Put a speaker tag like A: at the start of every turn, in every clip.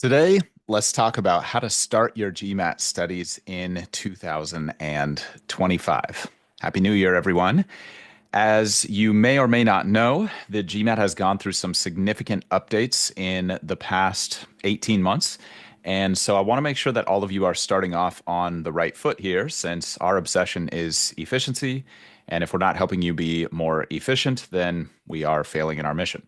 A: Today, let's talk about how to start your GMAT studies in 2025. Happy New Year, everyone. As you may or may not know, the GMAT has gone through some significant updates in the past 18 months. And so I want to make sure that all of you are starting off on the right foot here, since our obsession is efficiency. And if we're not helping you be more efficient, then we are failing in our mission.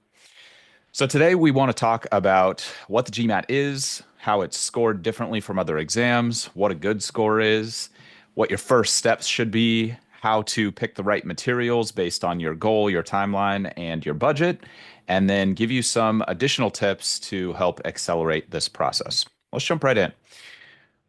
A: So today we want to talk about what the GMAT is, how it's scored differently from other exams, what a good score is, what your first steps should be, how to pick the right materials based on your goal, your timeline, and your budget, and then give you some additional tips to help accelerate this process. Let's jump right in.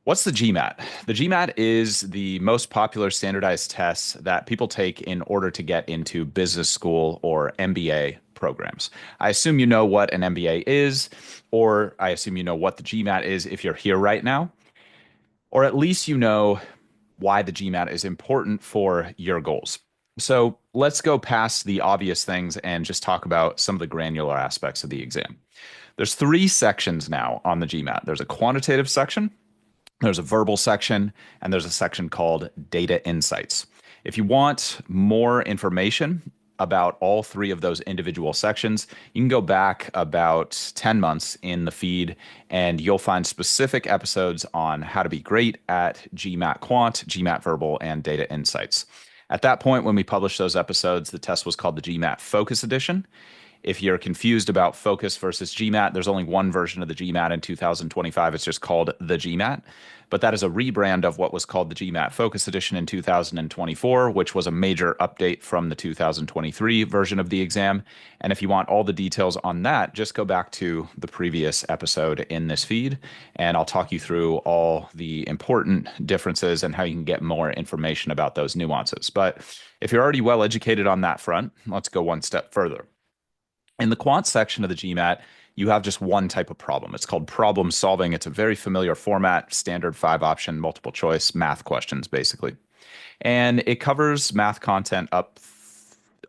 A: What's the GMAT? The GMAT is the most popular standardized test that people take in order to get into business school or MBA programs. I assume you know what an MBA is, or I assume you know what the GMAT is if you're here right now, or at least you know why the GMAT is important for your goals. So let's go past the obvious things and just talk about some of the granular aspects of the exam. There's three sections now on the GMAT. There's a quantitative section, there's a verbal section, and there's a section called Data Insights. If you want more information about all three of those individual sections, you can go back about 10 months in the feed and you'll find specific episodes on how to be great at GMAT Quant, GMAT Verbal, and Data Insights. At that point, when we published those episodes, the test was called the GMAT Focus Edition. If you're confused about Focus versus GMAT, there's only one version of the GMAT in 2025. It's just called the GMAT. But that is a rebrand of what was called the GMAT Focus Edition in 2024, which was a major update from the 2023 version of the exam. And if you want all the details on that, just go back to the previous episode in this feed, and I'll talk you through all the important differences and how you can get more information about those nuances. But if you're already well educated on that front, let's go one step further. In the quant section of the GMAT, you have just one type of problem. It's called problem solving. It's a very familiar format, standard 5-option multiple choice math questions, basically. And it covers math content up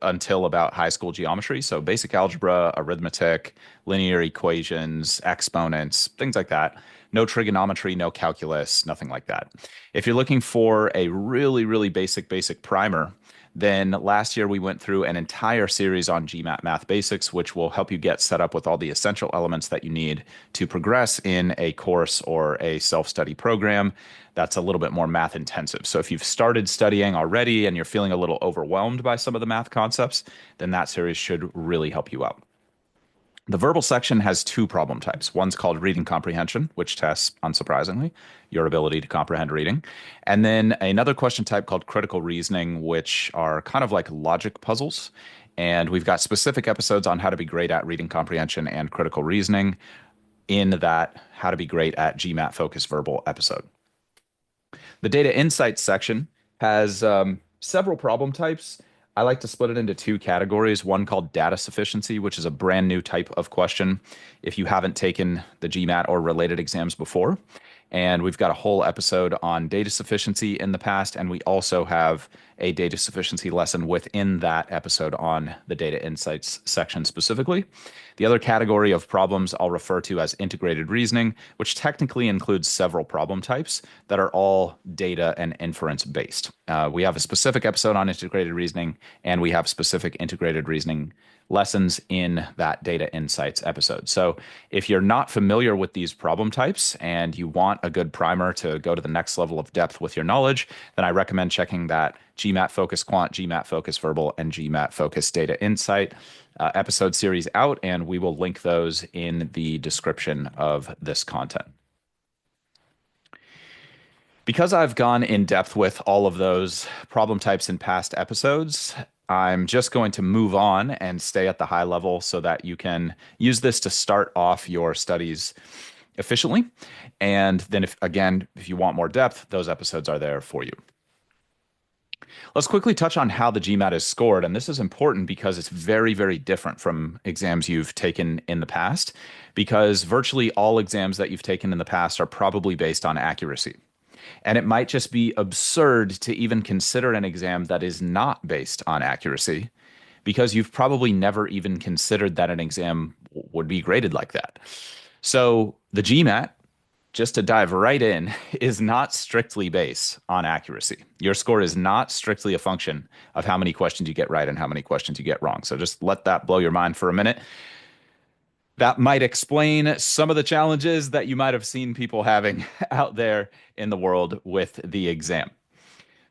A: until about high school geometry. So basic algebra, arithmetic, linear equations, exponents, things like that. No trigonometry, no calculus, nothing like that. If you're looking for a really, really basic primer, then last year we went through an entire series on GMAT Math Basics, which will help you get set up with all the essential elements that you need to progress in a course or a self-study program that's a little bit more math intensive. So if you've started studying already and you're feeling a little overwhelmed by some of the math concepts, then that series should really help you out. The verbal section has two problem types. One's called reading comprehension, which tests, unsurprisingly, your ability to comprehend reading. And then another question type called critical reasoning, which are kind of like logic puzzles. And we've got specific episodes on how to be great at reading comprehension and critical reasoning in that how to be great at GMAT Focus Verbal episode. The data insights section has several problem types. I like to split it into two categories, one called data sufficiency, which is a brand new type of question if you haven't taken the GMAT or related exams before. And we've got a whole episode on data sufficiency in the past, and we also have a data sufficiency lesson within that episode on the data insights section specifically. The other category of problems I'll refer to as integrated reasoning, which technically includes several problem types that are all data and inference based. We have a specific episode on integrated reasoning, and we have specific integrated reasoning lessons in that data insights episode. So if you're not familiar with these problem types and you want a good primer to go to the next level of depth with your knowledge, then I recommend checking that GMAT Focus Quant, GMAT Focus Verbal, and GMAT Focus Data Insight episode series out, and we will link those in the description of this content. Because I've gone in depth with all of those problem types in past episodes, I'm just going to move on and stay at the high level so that you can use this to start off your studies efficiently. And then if you want more depth, those episodes are there for you. Let's quickly touch on how the GMAT is scored. And this is important because it's very, very different from exams you've taken in the past, because virtually all exams that you've taken in the past are probably based on accuracy. And it might just be absurd to even consider an exam that is not based on accuracy, because you've probably never even considered that an exam would be graded like that. So the GMAT, just to dive right in, is not strictly based on accuracy. Your score is not strictly a function of how many questions you get right and how many questions you get wrong. So just let that blow your mind for a minute. That might explain some of the challenges that you might have seen people having out there in the world with the exam.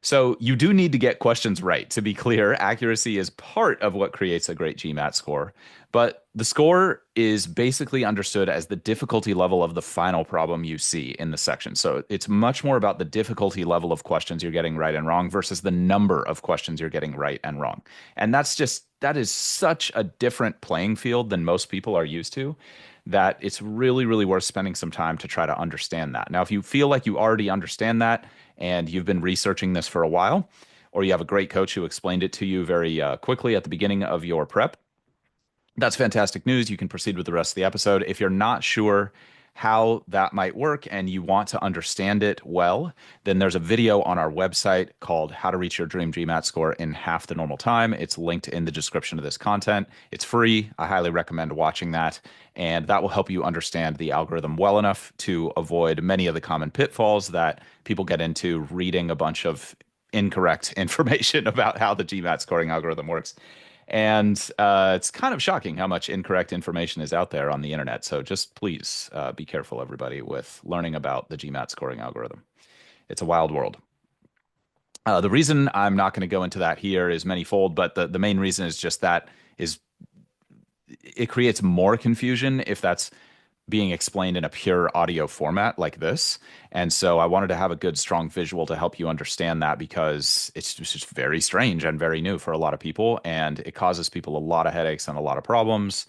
A: So you do need to get questions right. To be clear, accuracy is part of what creates a great GMAT score, but the score is basically understood as the difficulty level of the final problem you see in the section. So it's much more about the difficulty level of questions you're getting right and wrong versus the number of questions you're getting right and wrong. And that is such a different playing field than most people are used to, that it's really, really worth spending some time to try to understand that. Now, if you feel like you already understand that and you've been researching this for a while, or you have a great coach who explained it to you very quickly at the beginning of your prep, that's fantastic news. You can proceed with the rest of the episode. If you're not sure how that might work and you want to understand it well, then there's a video on our website called How to Reach Your Dream GMAT Score in Half the Normal Time. It's linked in the description of this content. It's free. I highly recommend watching that, and that will help you understand the algorithm well enough to avoid many of the common pitfalls that people get into reading a bunch of incorrect information about how the GMAT scoring algorithm works. And it's kind of shocking how much incorrect information is out there on the internet. So just please be careful, everybody, with learning about the GMAT scoring algorithm. It's a wild world. The reason I'm not going to go into that here is manyfold, but the main reason is just that is it creates more confusion if that's being explained in a pure audio format like this. And so I wanted to have a good, strong visual to help you understand that, because it's just very strange and very new for a lot of people. And it causes people a lot of headaches and a lot of problems.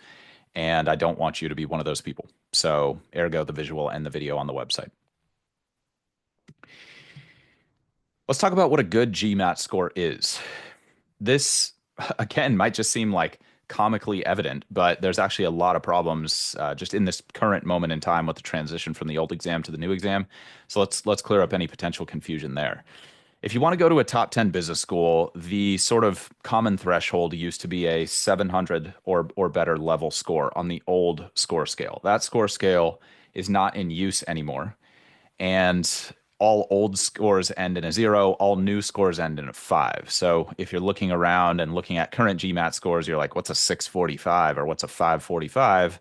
A: And I don't want you to be one of those people. So, ergo, the visual and the video on the website. Let's talk about what a good GMAT score is. This, again, might just seem like comically evident, but there's actually a lot of problems just in this current moment in time with the transition from the old exam to the new exam. So let's clear up any potential confusion there. If you want to go to a top 10 business school, the sort of common threshold used to be a 700 or better level score on the old score scale. That score scale is not in use anymore. And all old scores end in a 0, all new scores end in a 5. So if you're looking around and looking at current GMAT scores, you're like, what's a 645 or what's a 545?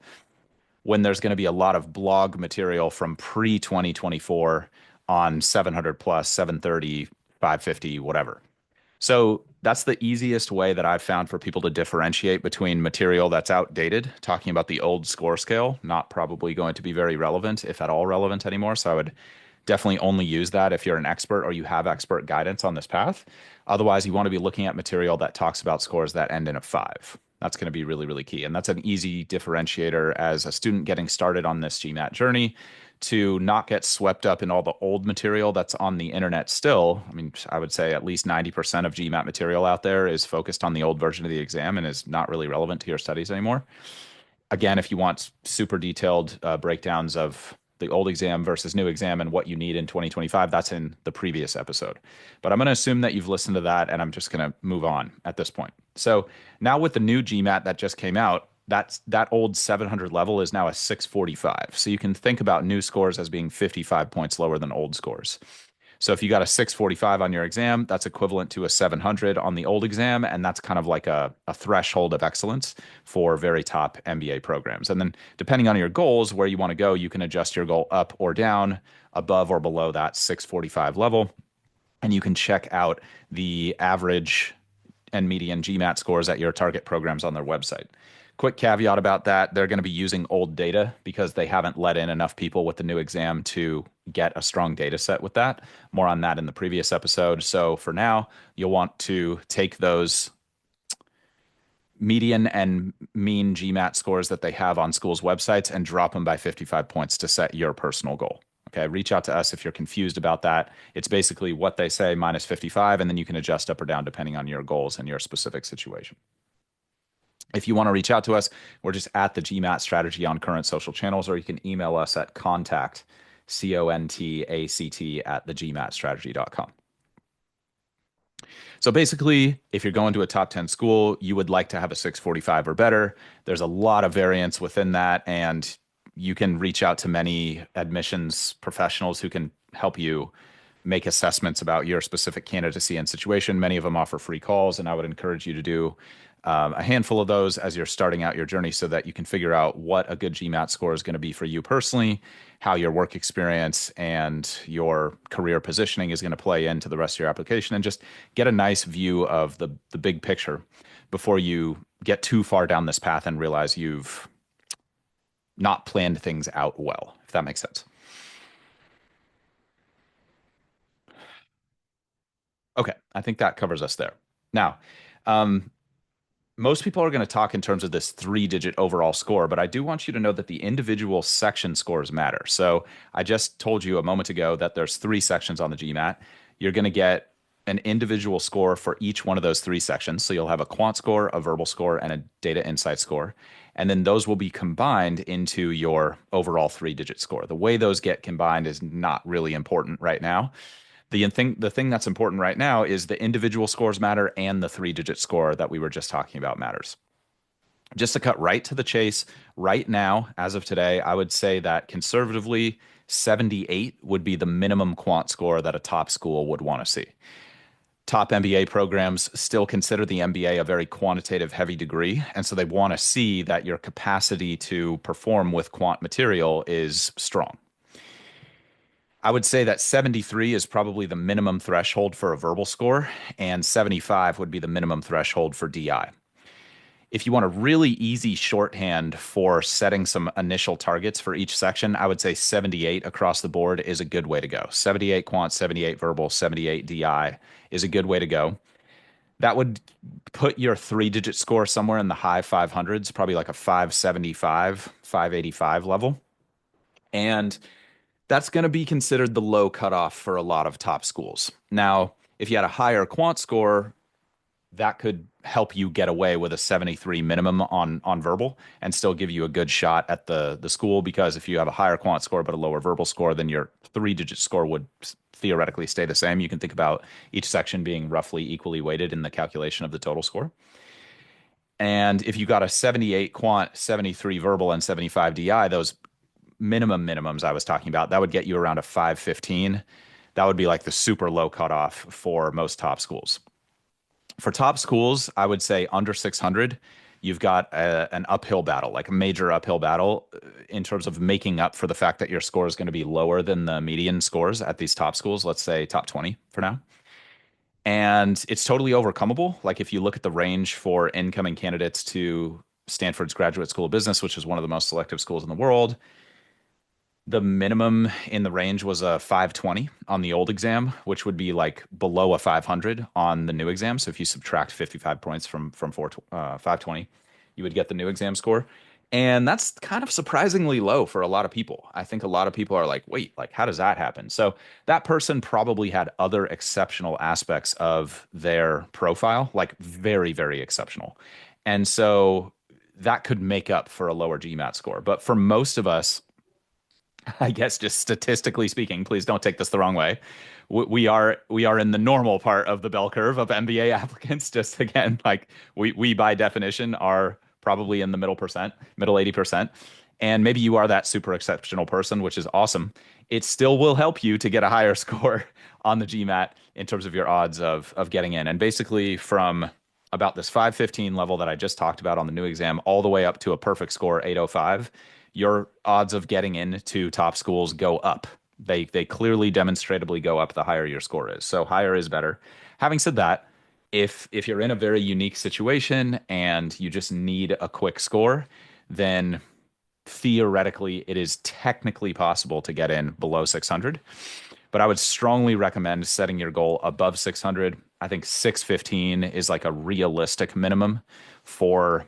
A: When there's going to be a lot of blog material from pre 2024 on 700 plus, 730, 550, whatever. So that's the easiest way that I've found for people to differentiate between material that's outdated, talking about the old score scale, not probably going to be very relevant, if at all relevant anymore. So I would definitely only use that if you're an expert or you have expert guidance on this path. Otherwise, you want to be looking at material that talks about scores that end in a 5. That's going to be really, really key. And that's an easy differentiator as a student getting started on this GMAT journey, to not get swept up in all the old material that's on the internet still. I mean, I would say at least 90% of GMAT material out there is focused on the old version of the exam and is not really relevant to your studies anymore. Again, if you want super detailed breakdowns of the old exam versus new exam and what you need in 2025, that's in the previous episode. But I'm going to assume that you've listened to that, and I'm just going to move on at this point. So now with the new GMAT that just came out, that old 700 level is now a 645. So you can think about new scores as being 55 points lower than old scores. So if you got a 645 on your exam, that's equivalent to a 700 on the old exam. And that's kind of like a threshold of excellence for very top MBA programs. And then depending on your goals, where you want to go, you can adjust your goal up or down, above or below that 645 level. And you can check out the average and median GMAT scores at your target programs on their website. Quick caveat about that, they're going to be using old data because they haven't let in enough people with the new exam to get a strong data set with that. More on that in the previous episode. So for now, you'll want to take those median and mean GMAT scores that they have on schools' websites and drop them by 55 points to set your personal goal. Okay, reach out to us if you're confused about that. It's basically what they say minus 55, and then you can adjust up or down depending on your goals and your specific situation. If you want to reach out to us, we're just at the GMAT strategy on current social channels, or you can email us at contact, CONTACT at thegmatstrategy.com. So basically, if you're going to a top 10 school, you would like to have a 645 or better. There's a lot of variance within that, and you can reach out to many admissions professionals who can help you make assessments about your specific candidacy and situation. Many of them offer free calls, and I would encourage you to do a handful of those as you're starting out your journey so that you can figure out what a good GMAT score is going to be for you personally, how your work experience and your career positioning is going to play into the rest of your application, and just get a nice view of the big picture before you get too far down this path and realize you've not planned things out well, if that makes sense. Okay, I think that covers us there. Now, um, most people are going to talk in terms of this three-digit overall score, but I do want you to know that the individual section scores matter. So I just told you a moment ago that there's three sections on the GMAT. You're going to get an individual score for each one of those three sections. So you'll have a quant score, a verbal score, and a data insight score. And then those will be combined into your overall three-digit score. The way those get combined is not really important right now. The thing that's important right now is the individual scores matter and the three-digit score that we were just talking about matters. Just to cut right to the chase, right now, as of today, I would say that conservatively, 78 would be the minimum quant score that a top school would want to see. Top MBA programs still consider the MBA a very quantitative heavy degree, and so they want to see that your capacity to perform with quant material is strong. I would say that 73 is probably the minimum threshold for a verbal score, and 75 would be the minimum threshold for DI. If you want a really easy shorthand for setting some initial targets for each section, I would say 78 across the board is a good way to go. 78 quant, 78 verbal, 78 DI is a good way to go. That would put your three-digit score somewhere in the high 500s, probably like a 575, 585 level. And that's going to be considered the low cutoff for a lot of top schools. Now, if you had a higher quant score, that could help you get away with a 73 minimum on verbal and still give you a good shot at the school, because if you have a higher quant score but a lower verbal score, then your three-digit score would theoretically stay the same. You can think about each section being roughly equally weighted in the calculation of the total score. And if you got a 78 quant, 73 verbal, and 75 DI, those minimums I was talking about, that would get you around a 515. That would be like the super low cutoff for most top schools. For top schools, I would say under 600, you've got an uphill battle, like a major uphill battle in terms of making up for the fact that your score is going to be lower than the median scores at these top schools, let's say top 20 for now. And it's totally overcomable. Like if you look at the range for incoming candidates to Stanford's Graduate School of Business, which is one of the most selective schools in the world, the minimum in the range was a 520 on the old exam, which would be like below a 500 on the new exam. So if you subtract 55 points from 520, you would get the new exam score. And that's kind of surprisingly low for a lot of people. I think a lot of people are like, wait, like, how does that happen? So that person probably had other exceptional aspects of their profile, like very, very exceptional. And so that could make up for a lower GMAT score. But for most of us, I guess just statistically speaking, please don't take this the wrong way. We are in the normal part of the bell curve of MBA applicants. Just again, like we by definition are probably in the middle 80%. And maybe you are that super exceptional person, which is awesome. It still will help you to get a higher score on the GMAT in terms of your odds of getting in. And basically from about this 515 level that I just talked about on the new exam, all the way up to a perfect score, 805, your odds of getting into top schools go up. They clearly demonstratably go up the higher your score is. So higher is better. Having said that, if you're in a very unique situation and you just need a quick score, then theoretically it is technically possible to get in below 600. But I would strongly recommend setting your goal above 600. I think 615 is like a realistic minimum for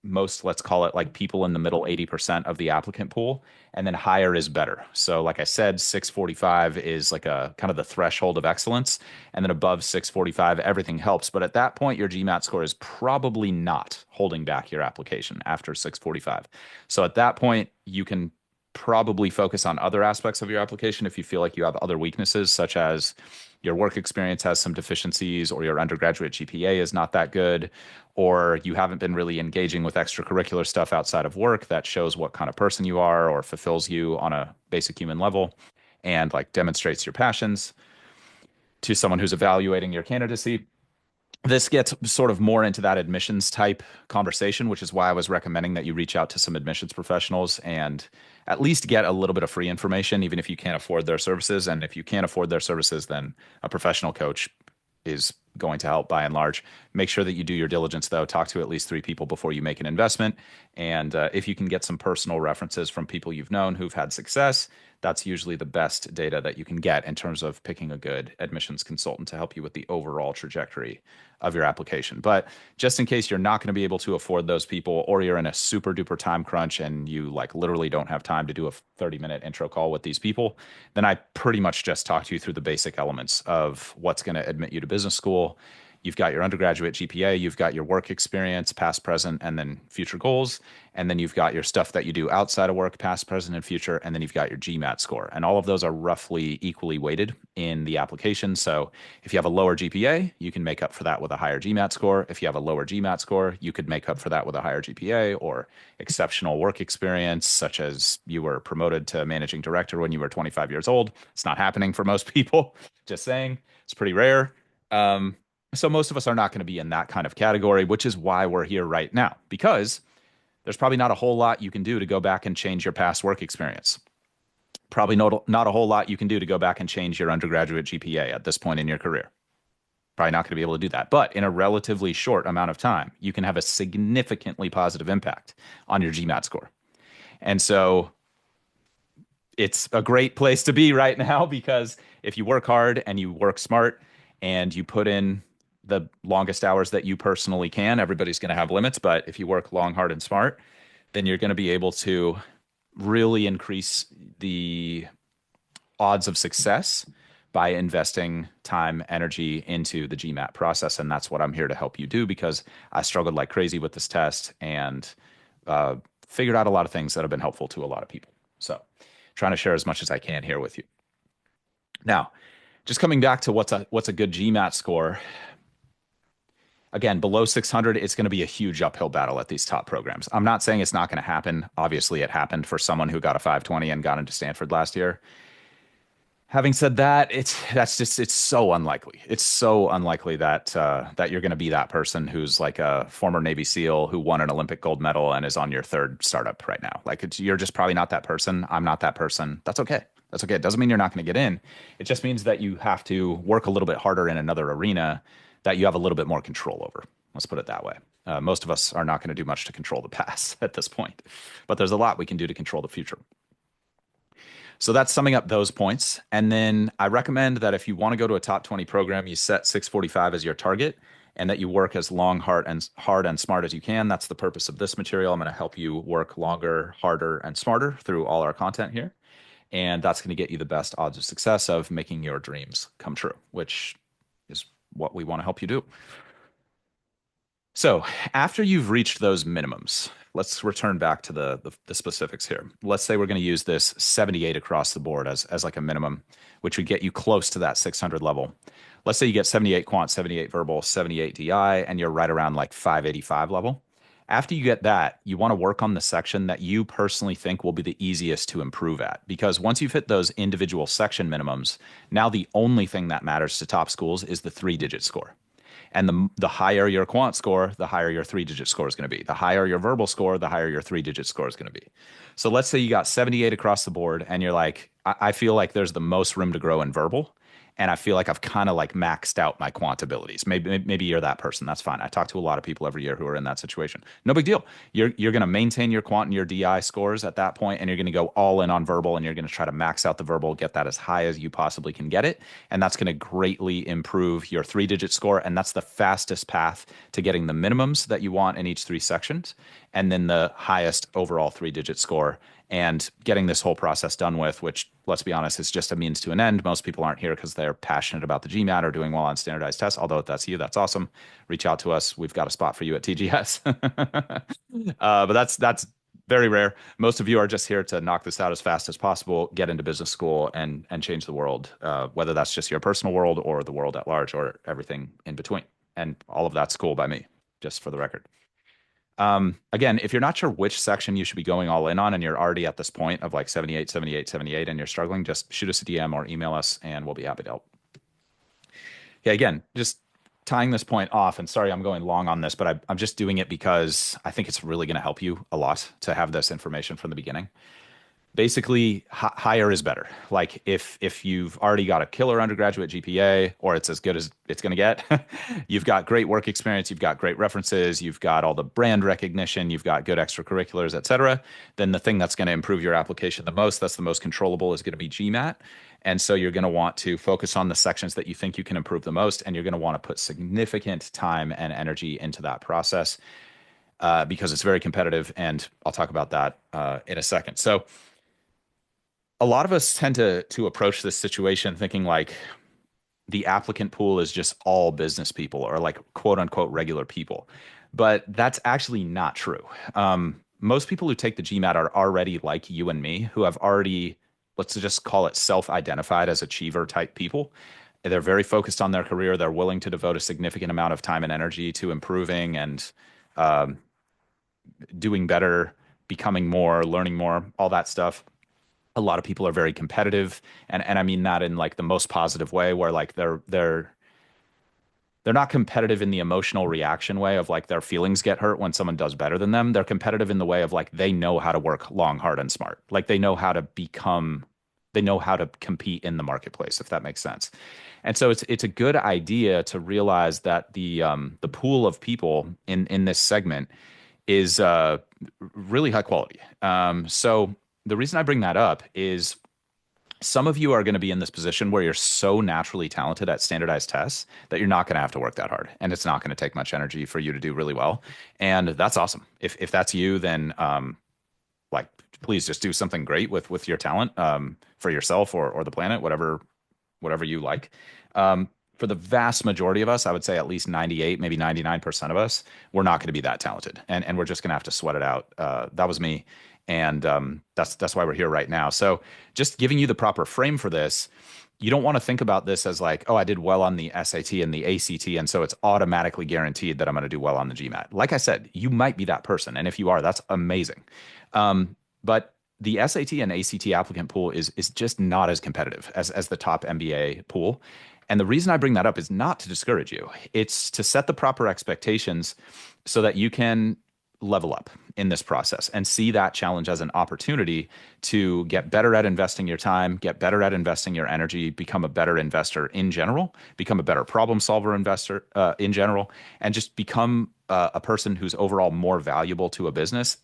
A: most, let's call it like people in the middle 80% of the applicant pool, and then higher is better. So like I said, 645 is like a kind of the threshold of excellence, and then above 645 everything helps, but at that point your GMAT score is probably not holding back your application after 645. So at that point you can probably focus on other aspects of your application if you feel like you have other weaknesses, such as your work experience has some deficiencies, or your undergraduate GPA is not that good, or you haven't been really engaging with extracurricular stuff outside of work that shows what kind of person you are or fulfills you on a basic human level and like demonstrates your passions to someone who's evaluating your candidacy. This gets sort of more into that admissions type conversation, which is why I was recommending that you reach out to some admissions professionals and at least get a little bit of free information, even if you can't afford their services. And if you can't afford their services, then a professional coach is going to help by and large. Make sure that you do your diligence, though. Talk to at least three people before you make an investment. And if you can get some personal references from people you've known who've had success, that's usually the best data that you can get in terms of picking a good admissions consultant to help you with the overall trajectory of your application. But just in case you're not going to be able to afford those people, or you're in a super duper time crunch and you like literally don't have time to do a 30-minute intro call with these people, then I pretty much just talked you through the basic elements of what's going to admit you to business school. You've got your undergraduate GPA, you've got your work experience, past, present, and then future goals. And then you've got your stuff that you do outside of work, past, present, and future. And then you've got your GMAT score. And all of those are roughly equally weighted in the application. So if you have a lower GPA, you can make up for that with a higher GMAT score. If you have a lower GMAT score, you could make up for that with a higher GPA or exceptional work experience, such as you were promoted to managing director when you were 25 years old. It's not happening for most people. Just saying, it's pretty rare. So most of us are not going to be in that kind of category, which is why we're here right now, because there's probably not a whole lot you can do to go back and change your past work experience. Probably not a whole lot you can do to go back and change your undergraduate GPA at this point in your career. Probably not going to be able to do that. But in a relatively short amount of time, you can have a significantly positive impact on your GMAT score. And so it's a great place to be right now, because if you work hard and you work smart and you put in the longest hours that you personally can, everybody's going to have limits, but if you work long, hard, and smart, then you're going to be able to really increase the odds of success by investing time, energy into the GMAT process. And that's what I'm here to help you do, because I struggled like crazy with this test and figured out a lot of things that have been helpful to a lot of people. So trying to share as much as I can here with you. Now, just coming back to what's a good GMAT score. Again, below 600, it's going to be a huge uphill battle at these top programs. I'm not saying it's not going to happen. Obviously, it happened for someone who got a 520 and got into Stanford last year. Having said that, it's so unlikely. It's so unlikely that that you're going to be that person who's like a former Navy SEAL who won an Olympic gold medal and is on your third startup right now. Like you're just probably not that person. I'm not that person. That's okay. That's okay. It doesn't mean you're not going to get in. It just means that you have to work a little bit harder in another arena that you have a little bit more control over. Let's put it that way. Most of us are not going to do much to control the past at this point, but there's a lot we can do to control the future. So that's summing up those points. And then I recommend that if you want to go to a top 20 program, you set 645 as your target and that you work as long, hard, and smart as you can. That's the purpose of this material. I'm going to help you work longer, harder, and smarter through all our content here. And that's going to get you the best odds of success of making your dreams come true, which is what we want to help you do. So after you've reached those minimums, let's return back to the specifics here. Let's say we're going to use this 78 across the board as like a minimum, which would get you close to that 600 level. Let's say you get 78 quant, 78 verbal, 78 DI, and you're right around like 585 level. After you get that, you want to work on the section that you personally think will be the easiest to improve at. Because once you've hit those individual section minimums, now the only thing that matters to top schools is the 3-digit score. And the higher your quant score, the higher your 3-digit score is going to be. The higher your verbal score, the higher your 3-digit score is going to be. So let's say you got 78 across the board and you're like, I feel like there's the most room to grow in verbal. And I feel like I've kind of like maxed out my quant abilities. Maybe you're that person. That's fine. I talk to a lot of people every year who are in that situation. No big deal. You're going to maintain your quant and your DI scores at that point, and you're going to go all in on verbal, and you're going to try to max out the verbal, get that as high as you possibly can get it. And that's going to greatly improve your 3-digit score. And that's the fastest path to getting the minimums that you want in each 3 sections, and then the highest overall 3-digit score, and getting this whole process done with, which, let's be honest, is just a means to an end. Most people aren't here because they're passionate about the GMAT or doing well on standardized tests. Although if that's you, that's awesome. Reach out to us. We've got a spot for you at TGS. But that's Very rare. Most of you are just here to knock this out as fast as possible, get into business school, and change the world, whether that's just your personal world or the world at large or everything in between. And all of that's cool by me, just for the record. Again, if you're not sure which section you should be going all in on and you're already at this point of like 78, 78, 78, and you're struggling, just shoot us a DM or email us and we'll be happy to help. Yeah, again, just tying this point off, and sorry I'm going long on this, but I'm just doing it because I think it's really going to help you a lot to have this information from the beginning. Basically, higher is better. Like if you've already got a killer undergraduate GPA, or it's as good as it's going to get, you've got great work experience, you've got great references, you've got all the brand recognition, you've got good extracurriculars, et cetera, then the thing that's going to improve your application the most, that's the most controllable, is going to be GMAT. And so you're going to want to focus on the sections that you think you can improve the most, and you're going to want to put significant time and energy into that process because it's very competitive. And I'll talk about that in a second. So a lot of us tend to approach this situation thinking like the applicant pool is just all business people or like quote unquote regular people. But that's actually not true. Most people who take the GMAT are already like you and me, who have already, let's just call it self-identified as achiever type people. They're very focused on their career. They're willing to devote a significant amount of time and energy to improving and um, doing better, becoming more, learning more, all that stuff. A lot of people are very competitive, and I mean that in like the most positive way, where like they're not competitive in the emotional reaction way of like their feelings get hurt when someone does better than them. They're competitive in the way of like they know how to work long, hard, and smart. Like they know how to compete in the marketplace, if that makes sense. And so it's a good idea to realize that the pool of people in this segment is really high quality. So the reason I bring that up is some of you are going to be in this position where you're so naturally talented at standardized tests that you're not going to have to work that hard, and it's not going to take much energy for you to do really well. And that's awesome. If that's you, then like please just do something great with your talent for yourself or the planet, whatever you like. For the vast majority of us, I would say at least 98, maybe 99% of us, we're not going to be that talented, and we're just going to have to sweat it out. That was me, and that's why we're here right now. So, just giving you the proper frame for this, you don't want to think about this as like, oh, I did well on the SAT and the ACT, and so it's automatically guaranteed that I'm going to do well on the GMAT. Like I said, you might be that person, and if you are, that's amazing. But the SAT and ACT applicant pool is just not as competitive as the top MBA pool. And the reason I bring that up is not to discourage you. It's to set the proper expectations so that you can level up in this process and see that challenge as an opportunity to get better at investing your time, get better at investing your energy, become a better investor in general, become a better problem solver investor in general, and just become a person who's overall more valuable to a business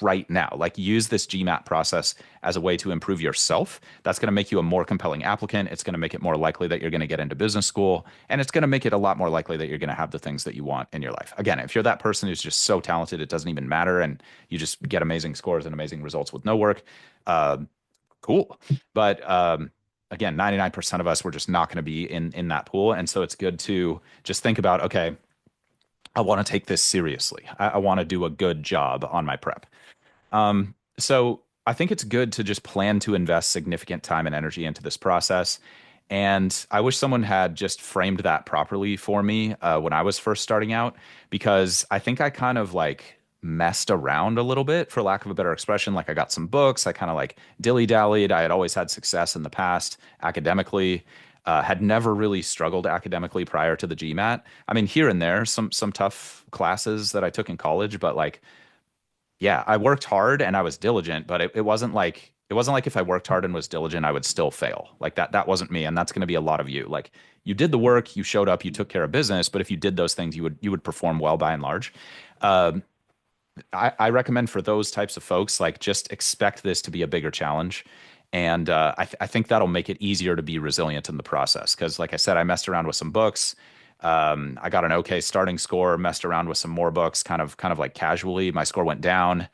A: right now. Like use this GMAT process as a way to improve yourself. That's going to make you a more compelling applicant. It's going to make it more likely that you're going to get into business school. And it's going to make it a lot more likely that you're going to have the things that you want in your life. Again, if you're that person who's just so talented, it doesn't even matter, and you just get amazing scores and amazing results with no work, uh, cool. But again, 99% of us, we're just not going to be in that pool. And so it's good to just think about, okay, I want to take this seriously. I want to do a good job on my prep. So I think it's good to just plan to invest significant time and energy into this process. And I wish someone had just framed that properly for me when I was first starting out, because I think I kind of like messed around a little bit, for lack of a better expression. Like I got some books, I kind of like dilly-dallied. I had always had success in the past academically. Had never really struggled academically prior to the GMAT. I mean, here and there, some tough classes that I took in college, but like yeah, I worked hard and I was diligent, but it wasn't like if I worked hard and was diligent, I would still fail. Like that wasn't me, and that's going to be a lot of you. Like you did the work, you showed up, you took care of business, but if you did those things, you would perform well by and large. Um, I recommend for those types of folks, like just expect this to be a bigger challenge. And I think that'll make it easier to be resilient in the process. Because, like I said, I messed around with some books. I got an okay starting score, messed around with some more books, kind of like casually. My score went down.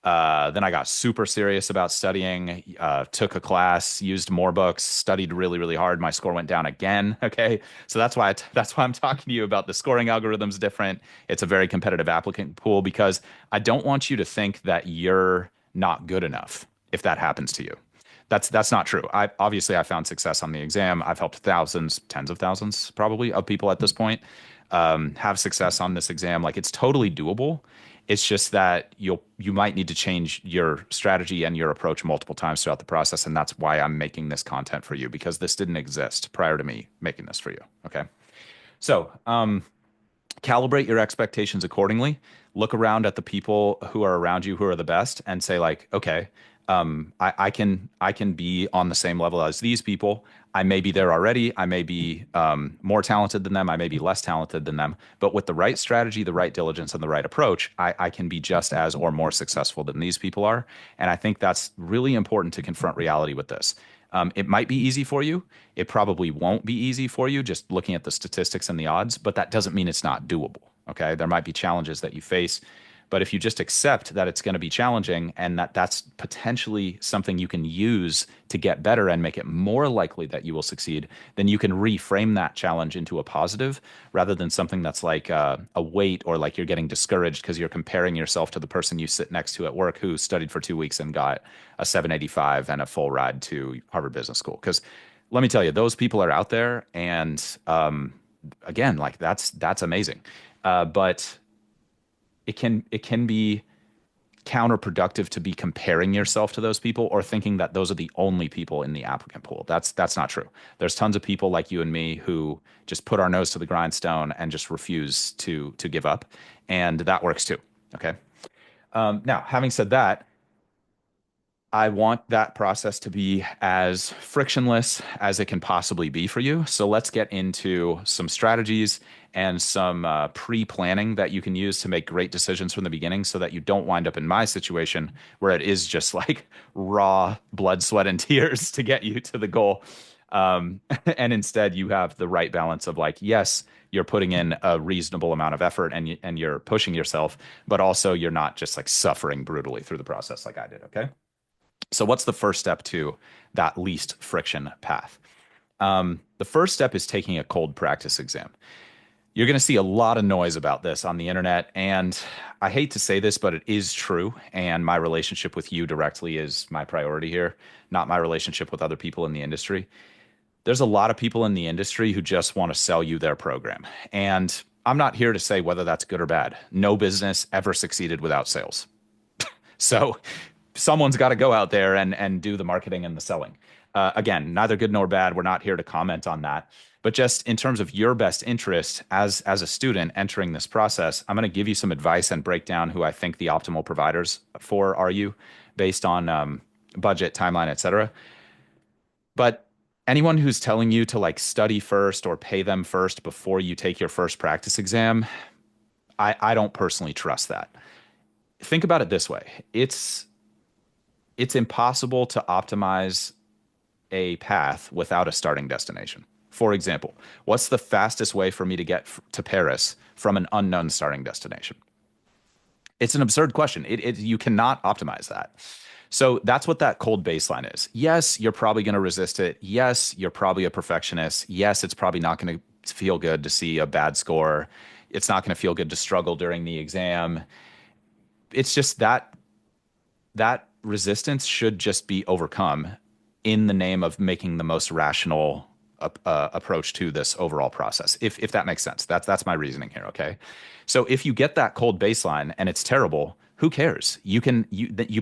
A: Then I got super serious about studying, took a class, used more books, studied really, really hard. My score went down again. Okay. So that's why I'm talking to you about the scoring algorithm's different. It's a very competitive applicant pool because I don't want you to think that you're not good enough if that happens to you. That's not true. I found success on the exam. I've helped thousands, tens of thousands probably of people at this point have success on this exam. Like it's totally doable. It's just that you might need to change your strategy and your approach multiple times throughout the process, and that's why I'm making this content for you because this didn't exist prior to me making this for you. Okay, so calibrate your expectations accordingly. Look around at the people who are around you who are the best and say like, okay, I can be on the same level as these people. I may be there already. I may be more talented than them. I may be less talented than them. But with the right strategy, the right diligence, and the right approach, I can be just as or more successful than these people are. And I think that's really important to confront reality with this. It might be easy for you. It probably won't be easy for you just looking at the statistics and the odds, but that doesn't mean it's not doable. Okay. There might be challenges that you face, but if you just accept that it's going to be challenging and that that's potentially something you can use to get better and make it more likely that you will succeed, then you can reframe that challenge into a positive rather than something that's like a weight or like you're getting discouraged because you're comparing yourself to the person you sit next to at work who studied for 2 weeks and got a 785 and a full ride to Harvard Business School. Because let me tell you, those people are out there, and again, like that's amazing. But it can be counterproductive to be comparing yourself to those people or thinking that those are the only people in the applicant pool. That's not true. There's tons of people like you and me who just put our nose to the grindstone and just refuse to give up, and that works too. Okay. Now, having said that, I want that process to be as frictionless as it can possibly be for you. So let's get into some strategies and some pre-planning that you can use to make great decisions from the beginning so that you don't wind up in my situation where it is just like raw blood, sweat, and tears to get you to the goal. And instead you have the right balance of like, yes, you're putting in a reasonable amount of effort and you're pushing yourself, but also you're not just like suffering brutally through the process like I did. Okay. So, what's the first step to that least friction path? The first step is taking a cold practice exam. You're going to see a lot of noise about this on the internet. And I hate to say this, but it is true. And my relationship with you directly is my priority here, not my relationship with other people in the industry. There's a lot of people in the industry who just want to sell you their program. And I'm not here to say whether that's good or bad. No business ever succeeded without sales. So someone's got to go out there and do the marketing and the selling. Again, neither good nor bad. We're not here to comment on that. But just in terms of your best interest as a student entering this process, I'm going to give you some advice and break down who I think the optimal providers for are you based on budget, timeline, et cetera. But anyone who's telling you to like study first or pay them first before you take your first practice exam, I don't personally trust that. Think about it this way. It's impossible to optimize a path without a starting destination. For example, what's the fastest way for me to get to Paris from an unknown starting destination? It's an absurd question. You cannot optimize that. So that's what that cold baseline is. Yes, you're probably going to resist it. Yes, you're probably a perfectionist. Yes, it's probably not going to feel good to see a bad score. It's not going to feel good to struggle during the exam. It's just that resistance should just be overcome in the name of making the most rational approach to this overall process. If that makes sense, that's my reasoning here. Okay, so if you get that cold baseline and it's terrible, who cares? You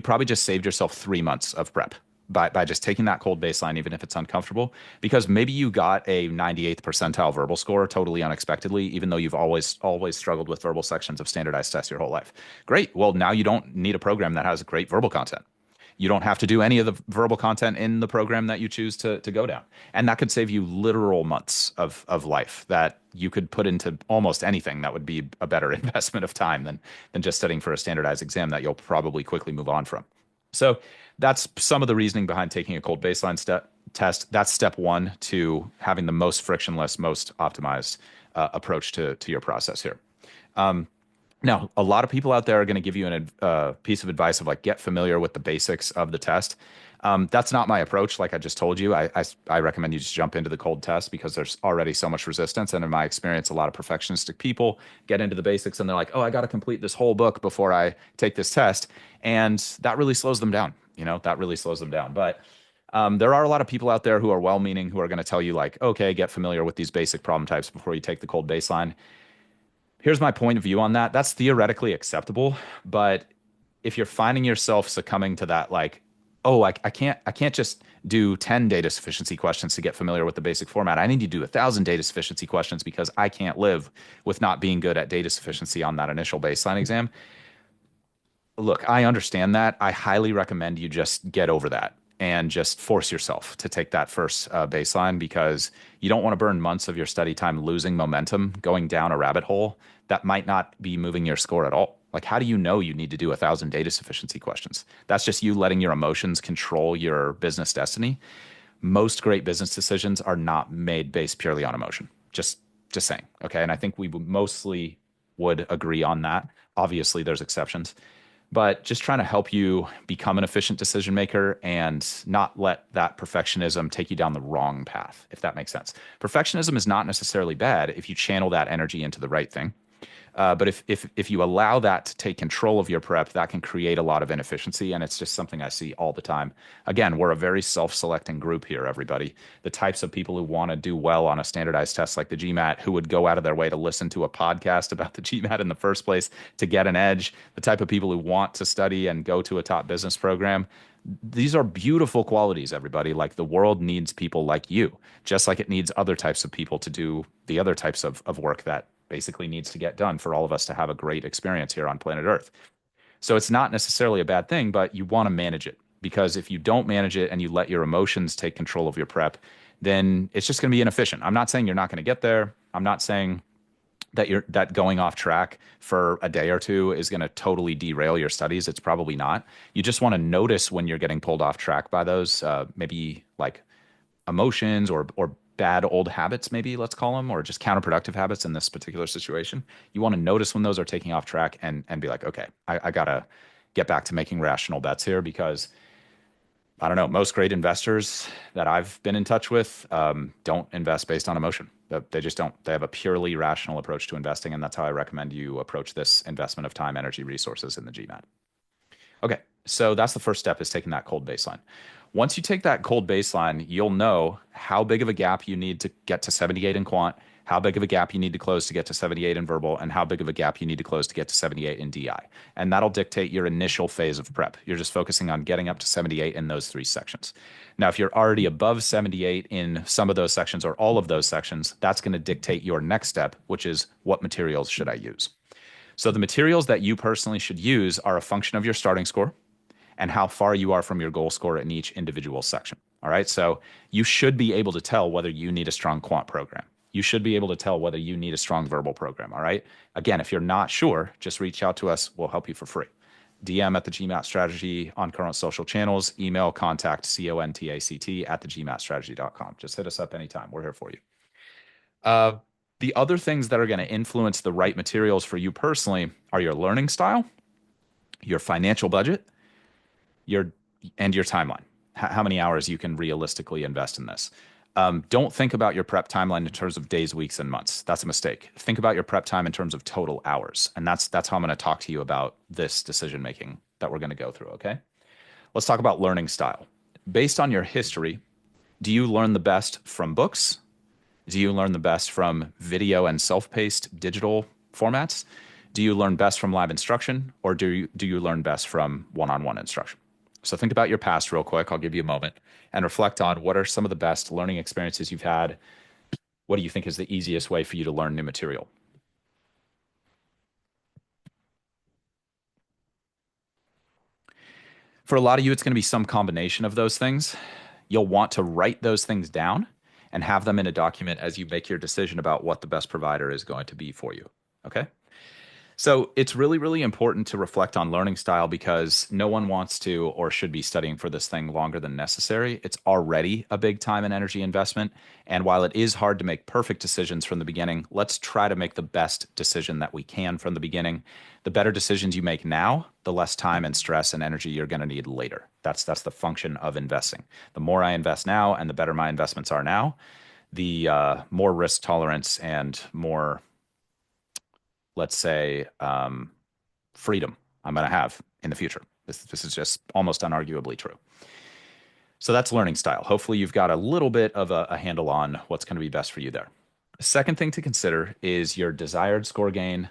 A: probably just saved yourself 3 months of prep by just taking that cold baseline, even if it's uncomfortable, because maybe you got a 98th percentile verbal score totally unexpectedly, even though you've always struggled with verbal sections of standardized tests your whole life. Great. Well, now you don't need a program that has great verbal content. You don't have to do any of the verbal content in the program that you choose to go down. And that could save you literal months of life that you could put into almost anything that would be a better investment of time than just studying for a standardized exam that you'll probably quickly move on from. So that's some of the reasoning behind taking a cold baseline test. That's step one to having the most frictionless, most optimized approach to your process here. Now, a lot of people out there are going to give you a piece of advice of like get familiar with the basics of the test. That's not my approach. Like I just told you, I recommend you just jump into the cold test because there's already so much resistance. And in my experience, a lot of perfectionistic people get into the basics and they're like, oh, I got to complete this whole book before I take this test. And that really slows them down. That really slows them down. But there are a lot of people out there who are well-meaning who are going to tell you like, okay, get familiar with these basic problem types before you take the cold baseline. Here's my point of view on that. That's theoretically acceptable, but if you're finding yourself succumbing to that, like, oh, I can't just do 10 data sufficiency questions to get familiar with the basic format. I need to do 1,000 data sufficiency questions because I can't live with not being good at data sufficiency on that initial baseline exam. Look, I understand that. I highly recommend you just get over that and just force yourself to take that first baseline because you don't want to burn months of your study time losing momentum, going down a rabbit hole that might not be moving your score at all. Like, how do you know you need to do 1,000 data sufficiency questions? That's just you letting your emotions control your business destiny. Most great business decisions are not made based purely on emotion. Just saying. Okay. And I think we mostly would agree on that. Obviously, there's exceptions, but just trying to help you become an efficient decision maker and not let that perfectionism take you down the wrong path, if that makes sense. Perfectionism is not necessarily bad if you channel that energy into the right thing. But if you allow that to take control of your prep, that can create a lot of inefficiency, and it's just something I see all the time. Again, we're a very self-selecting group here, everybody. The types of people who want to do well on a standardized test like the GMAT, who would go out of their way to listen to a podcast about the GMAT in the first place to get an edge, the type of people who want to study and go to a top business program. These are beautiful qualities, everybody. Like the world needs people like you, just like it needs other types of people to do the other types of work that basically needs to get done for all of us to have a great experience here on planet Earth. So it's not necessarily a bad thing, but you want to manage it because if you don't manage it and you let your emotions take control of your prep, then it's just going to be inefficient. I'm not saying you're not going to get there. I'm not saying that going off track for a day or two is going to totally derail your studies. It's probably not. You just want to notice when you're getting pulled off track by those maybe like emotions or bad old habits, maybe let's call them, or just counterproductive habits in this particular situation. You want to notice when those are taking off track and be like, okay, I gotta get back to making rational bets here because I don't know, most great investors that I've been in touch with don't invest based on emotion. They just don't. They have a purely rational approach to investing, and that's how I recommend you approach this investment of time, energy, resources in the GMAT. Okay, so that's the first step is taking that cold baseline. Once you take that cold baseline, you'll know how big of a gap you need to get to 78 in quant, how big of a gap you need to close to get to 78 in verbal, and how big of a gap you need to close to get to 78 in DI. And that'll dictate your initial phase of prep. You're just focusing on getting up to 78 in those three sections. Now, if you're already above 78 in some of those sections or all of those sections, that's going to dictate your next step, which is what materials should I use? So the materials that you personally should use are a function of your starting score and how far you are from your goal score in each individual section. All right. So you should be able to tell whether you need a strong quant program. You should be able to tell whether you need a strong verbal program. All right. Again, if you're not sure, just reach out to us. We'll help you for free. DM at the GMAT strategy on current social channels, email contact contact at the gmatstrategy.com. Just hit us up anytime. We're here for you. Uh, the other things that are going to influence the right materials for you personally are your learning style, your financial budget, your and your timeline. How many hours you can realistically invest in this. Don't think about your prep timeline in terms of days, weeks, and months. That's a mistake. Think about your prep time in terms of total hours, and that's how I'm going to talk to you about this decision making that we're going to go through. Okay, let's talk about learning style. Based on your history, do you learn the best from books? Do you learn the best from video and self-paced digital formats? Do you learn best from live instruction, or do you learn best from one-on-one instruction? So think about your past real quick. I'll give you a moment and reflect on what are some of the best learning experiences you've had. What do you think is the easiest way for you to learn new material? For a lot of you, it's going to be some combination of those things. You'll want to write those things down and have them in a document as you make your decision about what the best provider is going to be for you. Okay. So it's really, really important to reflect on learning style because no one wants to or should be studying for this thing longer than necessary. It's already a big time and energy investment. And while it is hard to make perfect decisions from the beginning, let's try to make the best decision that we can from the beginning. The better decisions you make now, the less time and stress and energy you're going to need later. That's the function of investing. The more I invest now and the better my investments are now, the more risk tolerance and more, let's say, freedom I'm going to have in the future. This is just almost unarguably true. So that's learning style. Hopefully, you've got a little bit of a handle on what's going to be best for you there. The second thing to consider is your desired score gain,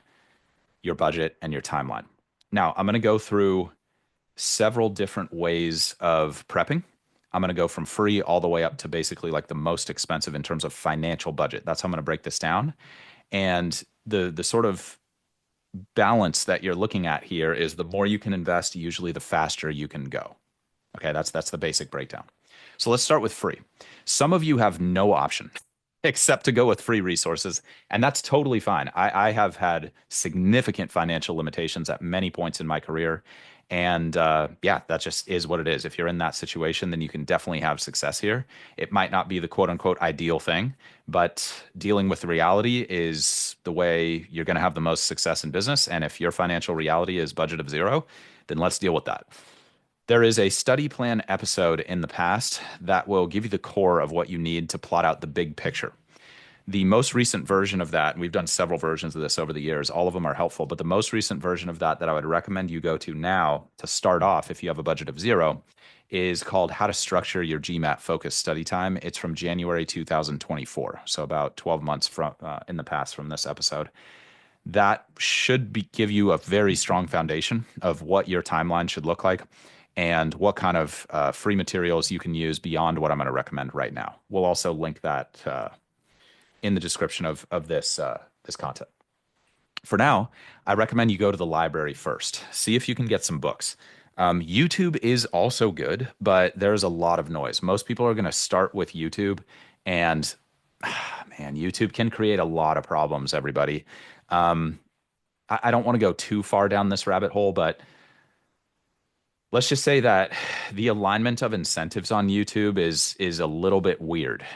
A: your budget, and your timeline. Now, I'm going to go through several different ways of prepping. I'm going to go from free all the way up to basically like the most expensive in terms of financial budget. That's how I'm going to break this down. And the sort of balance that you're looking at here is the more you can invest, usually the faster you can go. Okay, that's the basic breakdown. So let's start with free. Some of you have no option except to go with free resources, and that's totally fine. I have had significant financial limitations at many points in my career, and yeah, that just is what it is. If you're in that situation, then you can definitely have success here. It might not be the quote unquote ideal thing, but dealing with the reality is the way you're going to have the most success in business. And if your financial reality is budget of zero, then let's deal with that. There is a study plan episode in the past that will give you the core of what you need to plot out the big picture. The most recent version of that, and we've done several versions of this over the years, all of them are helpful, but the most recent version of that I would recommend you go to now to start off if you have a budget of zero is called How to Structure Your GMAT Focus Study Time. It's from January 2024, so about 12 months from in the past from this episode. That should give you a very strong foundation of what your timeline should look like and what kind of free materials you can use beyond what I'm going to recommend right now. We'll also link that in the description of this content. For now, I recommend you go to the library first. See if you can get some books. YouTube is also good, but there's a lot of noise. Most people are going to start with YouTube, and man, YouTube can create a lot of problems, everybody. I don't want to go too far down this rabbit hole, but let's just say that the alignment of incentives on YouTube is a little bit weird.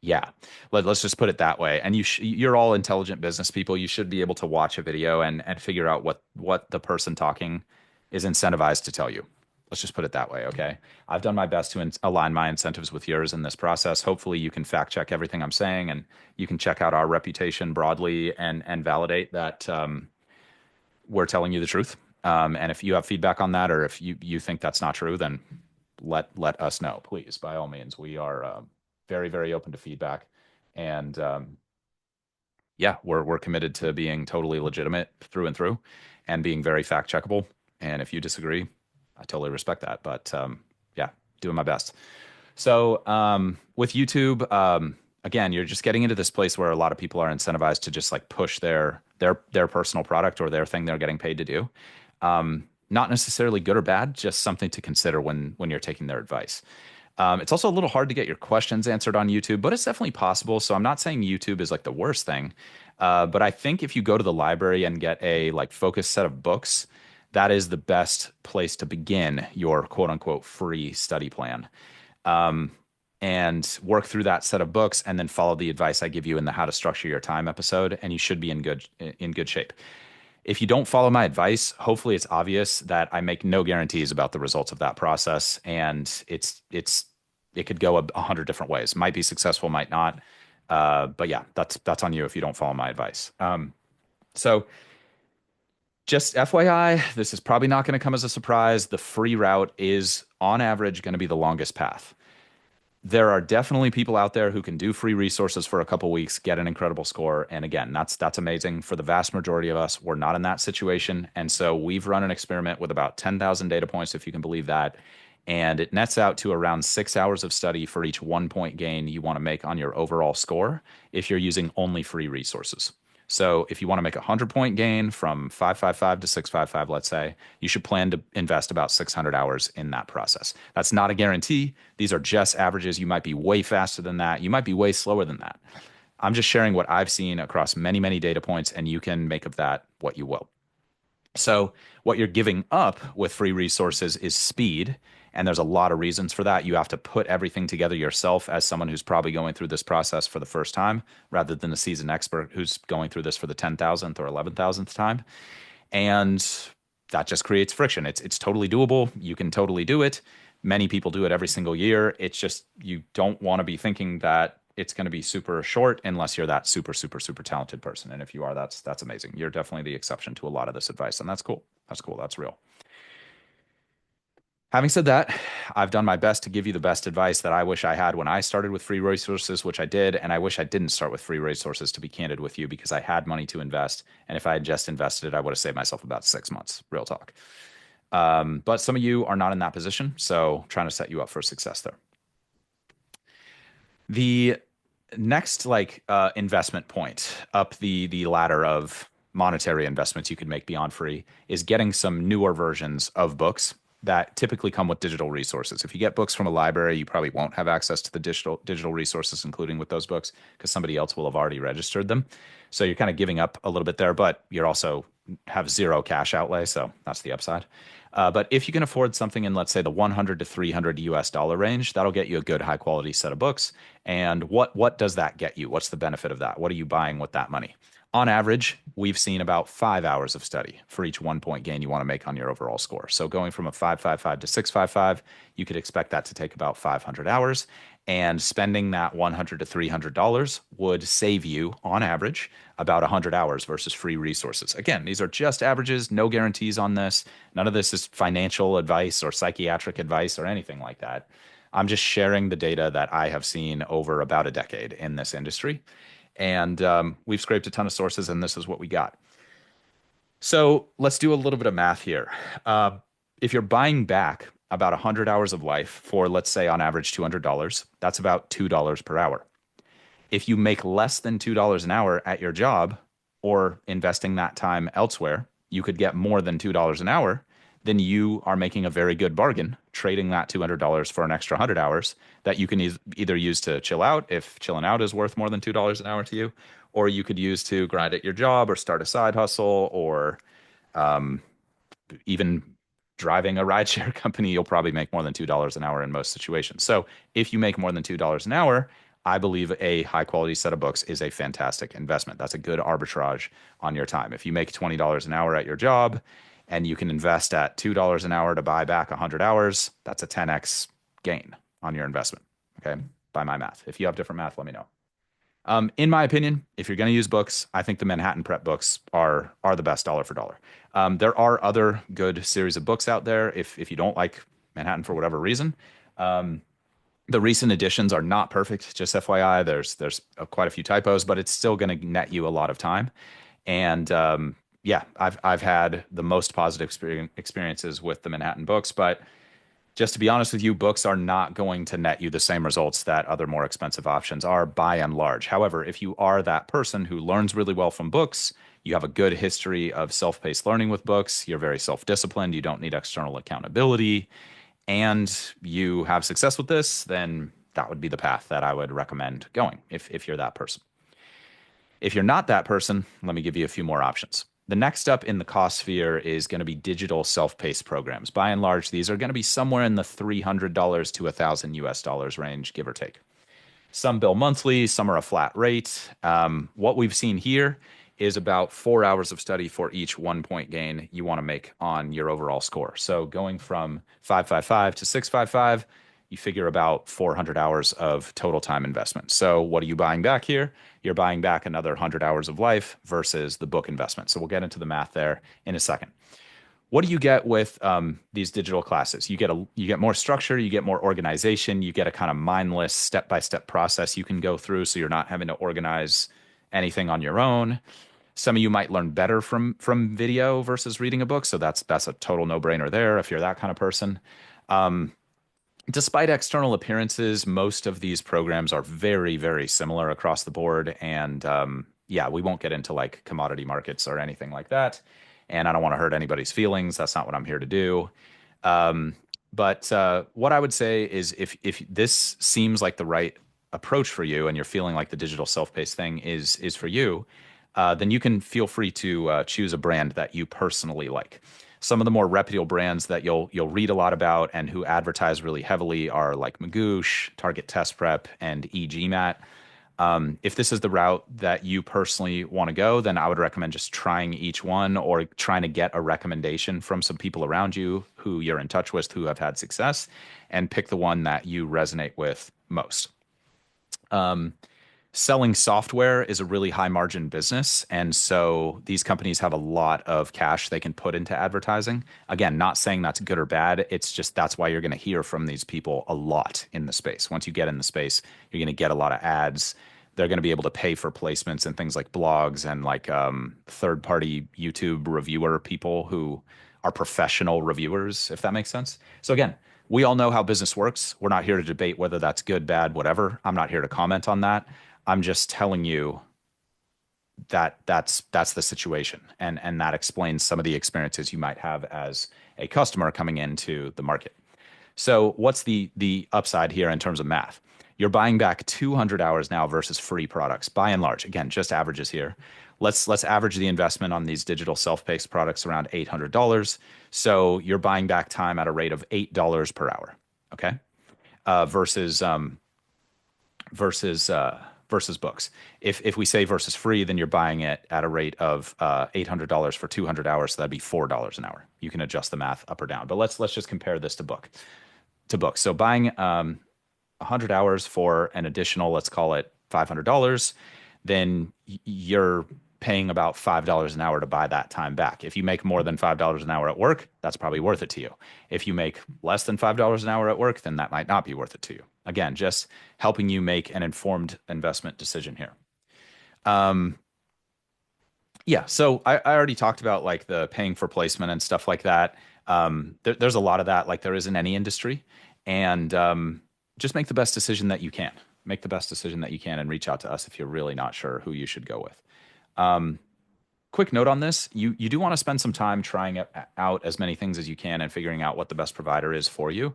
A: Yeah, let's just put it that way. And you're all intelligent business people. You should be able to watch a video and figure out what the person talking is incentivized to tell you. Let's just put it that way, okay? I've done my best to align my incentives with yours in this process. Hopefully, you can fact check everything I'm saying, and you can check out our reputation broadly and validate that we're telling you the truth. And if you have feedback on that, or if you think that's not true, then let us know, please. By all means, we are very, very open to feedback, and yeah, we're committed to being totally legitimate through and through, and being very fact checkable. And if you disagree, I totally respect that. But yeah, doing my best. So with YouTube, again, you're just getting into this place where a lot of people are incentivized to just like push their personal product or their thing they're getting paid to do. Not necessarily good or bad, just something to consider when you're taking their advice. It's also a little hard to get your questions answered on YouTube, but it's definitely possible. So I'm not saying YouTube is like the worst thing, but I think if you go to the library and get a like focused set of books, that is the best place to begin your quote unquote free study plan. And work through that set of books and then follow the advice I give you in the How to Structure Your Time episode, and you should be in good shape. If you don't follow my advice, hopefully it's obvious that I make no guarantees about the results of that process, and it could go 100 different ways. Might be successful, might not. But yeah, that's on you if you don't follow my advice. So just FYI, this is probably not going to come as a surprise. The free route is on average going to be the longest path. There are definitely people out there who can do free resources for a couple weeks, get an incredible score. And again, that's amazing. For the vast majority of us, we're not in that situation. And so we've run an experiment with about 10,000 data points, if you can believe that. And it nets out to around 6 hours of study for each 1 point gain you want to make on your overall score if you're using only free resources. So if you want to make a 100 point gain from 555 to 655, let's say, you should plan to invest about 600 hours in that process. That's not a guarantee. These are just averages. You might be way faster than that. You might be way slower than that. I'm just sharing what I've seen across many, many data points, and you can make of that what you will. So, what you're giving up with free resources is speed. And there's a lot of reasons for that. You have to put everything together yourself as someone who's probably going through this process for the first time, rather than a seasoned expert who's going through this for the 10,000th or 11,000th time. And that just creates friction. It's totally doable. You can totally do it. Many people do it every single year. It's just you don't want to be thinking that it's going to be super short unless you're that super, super, super talented person. And if you are, that's amazing. You're definitely the exception to a lot of this advice, and that's cool. That's cool. That's real. Having said that, I've done my best to give you the best advice that I wish I had when I started with free resources, which I did. And I wish I didn't start with free resources, to be candid with you, because I had money to invest. And if I had just invested it, I would have saved myself about 6 months, real talk. But some of you are not in that position. So trying to set you up for success there. The next investment point up the ladder of monetary investments you could make beyond free is getting some newer versions of books that typically come with digital resources. If you get books from a library, you probably won't have access to the digital resources, including with those books, because somebody else will have already registered them. So you're kind of giving up a little bit there, but you're also have zero cash outlay, so that's the upside. But if you can afford something in, let's say, the 100 to 300 US dollar range, that'll get you a good high quality set of books. And what does that get you? What's the benefit of that? What are you buying with that money? On average, we've seen about 5 hours of study for each 1 point gain you want to make on your overall score. So going from a 555 to 655, you could expect that to take about 500 hours. And spending that $100 to $300 would save you, on average, about 100 hours versus free resources. Again, these are just averages, no guarantees on this. None of this is financial advice or psychiatric advice or anything like that. I'm just sharing the data that I have seen over about a decade in this industry. And we've scraped a ton of sources, and this is what we got. So let's do a little bit of math here. If you're buying back about 100 hours of life for, let's say, on average, $200, that's about $2 per hour. If you make less than $2 an hour at your job or investing that time elsewhere, you could get more than $2 an hour. Then you are making a very good bargain trading that $200 for an extra 100 hours that you can either use to chill out if chilling out is worth more than $2 an hour to you, or you could use to grind at your job or start a side hustle or even driving a rideshare company. You'll probably make more than $2 an hour in most situations. So if you make more than $2 an hour, I believe a high quality set of books is a fantastic investment. That's a good arbitrage on your time. If you make $20 an hour at your job and you can invest at $2 an hour to buy back 100 hours, that's a 10x gain on your investment. Okay. By my math. If you have different math, let me know. In my opinion, if you're going to use books, I think the Manhattan Prep books are the best dollar for dollar. There are other good series of books out there if you don't like Manhattan for whatever reason. The recent editions are not perfect, just FYI. There's quite a few typos, but it's still going to net you a lot of time. And yeah, I've had the most positive experiences with the Manhattan books, but just to be honest with you, books are not going to net you the same results that other more expensive options are by and large. However, if you are that person who learns really well from books, you have a good history of self-paced learning with books, you're very self-disciplined, you don't need external accountability, and you have success with this, then that would be the path that I would recommend going if you're that person. If you're not that person, let me give you a few more options. The next up in the cost sphere is going to be digital self-paced programs. By and large, these are going to be somewhere in the $300 to $1,000 range, give or take. Some bill monthly, some are a flat rate. What we've seen here is about 4 hours of study for each 1 point gain you want to make on your overall score. So going from 555 to 655, you figure about 400 hours of total time investment. So what are you buying back here? You're buying back another 100 hours of life versus the book investment. So we'll get into the math there in a second. What do you get with these digital classes? You get more structure, you get more organization, you get a kind of mindless step-by-step process you can go through, so you're not having to organize anything on your own. Some of you might learn better from video versus reading a book, so that's a total no-brainer there if you're that kind of person. Despite external appearances, most of these programs are very, very similar across the board. And yeah, we won't get into like commodity markets or anything like that. And I don't want to hurt anybody's feelings. That's not what I'm here to do. But what I would say is if this seems like the right approach for you, and you're feeling like the digital self-paced thing is for you, then you can feel free to choose a brand that you personally like. Some of the more reputable brands that you'll read a lot about and who advertise really heavily are like Magoosh, Target Test Prep, and eGMAT. If this is the route that you personally want to go, then I would recommend just trying each one or trying to get a recommendation from some people around you who you're in touch with who have had success and pick the one that you resonate with most. Selling software is a really high margin business. And so these companies have a lot of cash they can put into advertising. Again, not saying that's good or bad. It's just that's why you're going to hear from these people a lot in the space. Once you get in the space, you're going to get a lot of ads. They're going to be able to pay for placements and things like blogs and like third party YouTube reviewer people who are professional reviewers, if that makes sense. So again, we all know how business works. We're not here to debate whether that's good, bad, whatever. I'm not here to comment on that. I'm just telling you that that's the situation, and that explains some of the experiences you might have as a customer coming into the market. So what's the upside here in terms of math? You're buying back 200 hours now versus free products, by and large. Again, just averages here. Let's average the investment on these digital self-paced products around $800. So you're buying back time at a rate of $8 per hour. Okay, versus versus books. If we say versus free, then you're buying it at a rate of $800 for 200 hours. So that'd be $4 an hour. You can adjust the math up or down, but let's just compare this to books. So buying 100 hours for an additional, let's call it $500, then you're paying about $5 an hour to buy that time back. If you make more than $5 an hour at work, that's probably worth it to you. If you make less than $5 an hour at work, then that might not be worth it to you. Again, just helping you make an informed investment decision here. Yeah, so I already talked about like the paying for placement and stuff like that. There's a lot of that, like there is in any industry, and just make the best decision that you can. Make the best decision that you can, and reach out to us if you're really not sure who you should go with. Quick note on this: you do want to spend some time trying out as many things as you can and figuring out what the best provider is for you.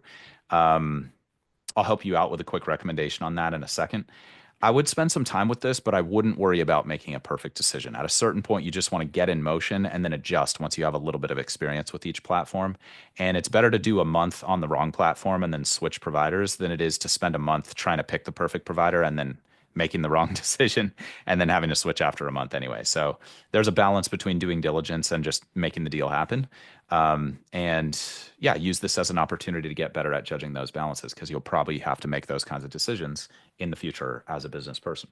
A: I'll help you out with a quick recommendation on that in a second. I would spend some time with this, but I wouldn't worry about making a perfect decision. At a certain point, you just want to get in motion and then adjust once you have a little bit of experience with each platform. And it's better to do a month on the wrong platform and then switch providers than it is to spend a month trying to pick the perfect provider and then making the wrong decision and then having to switch after a month anyway. So there's a balance between doing diligence and just making the deal happen. And yeah, use this as an opportunity to get better at judging those balances because you'll probably have to make those kinds of decisions in the future as a business person.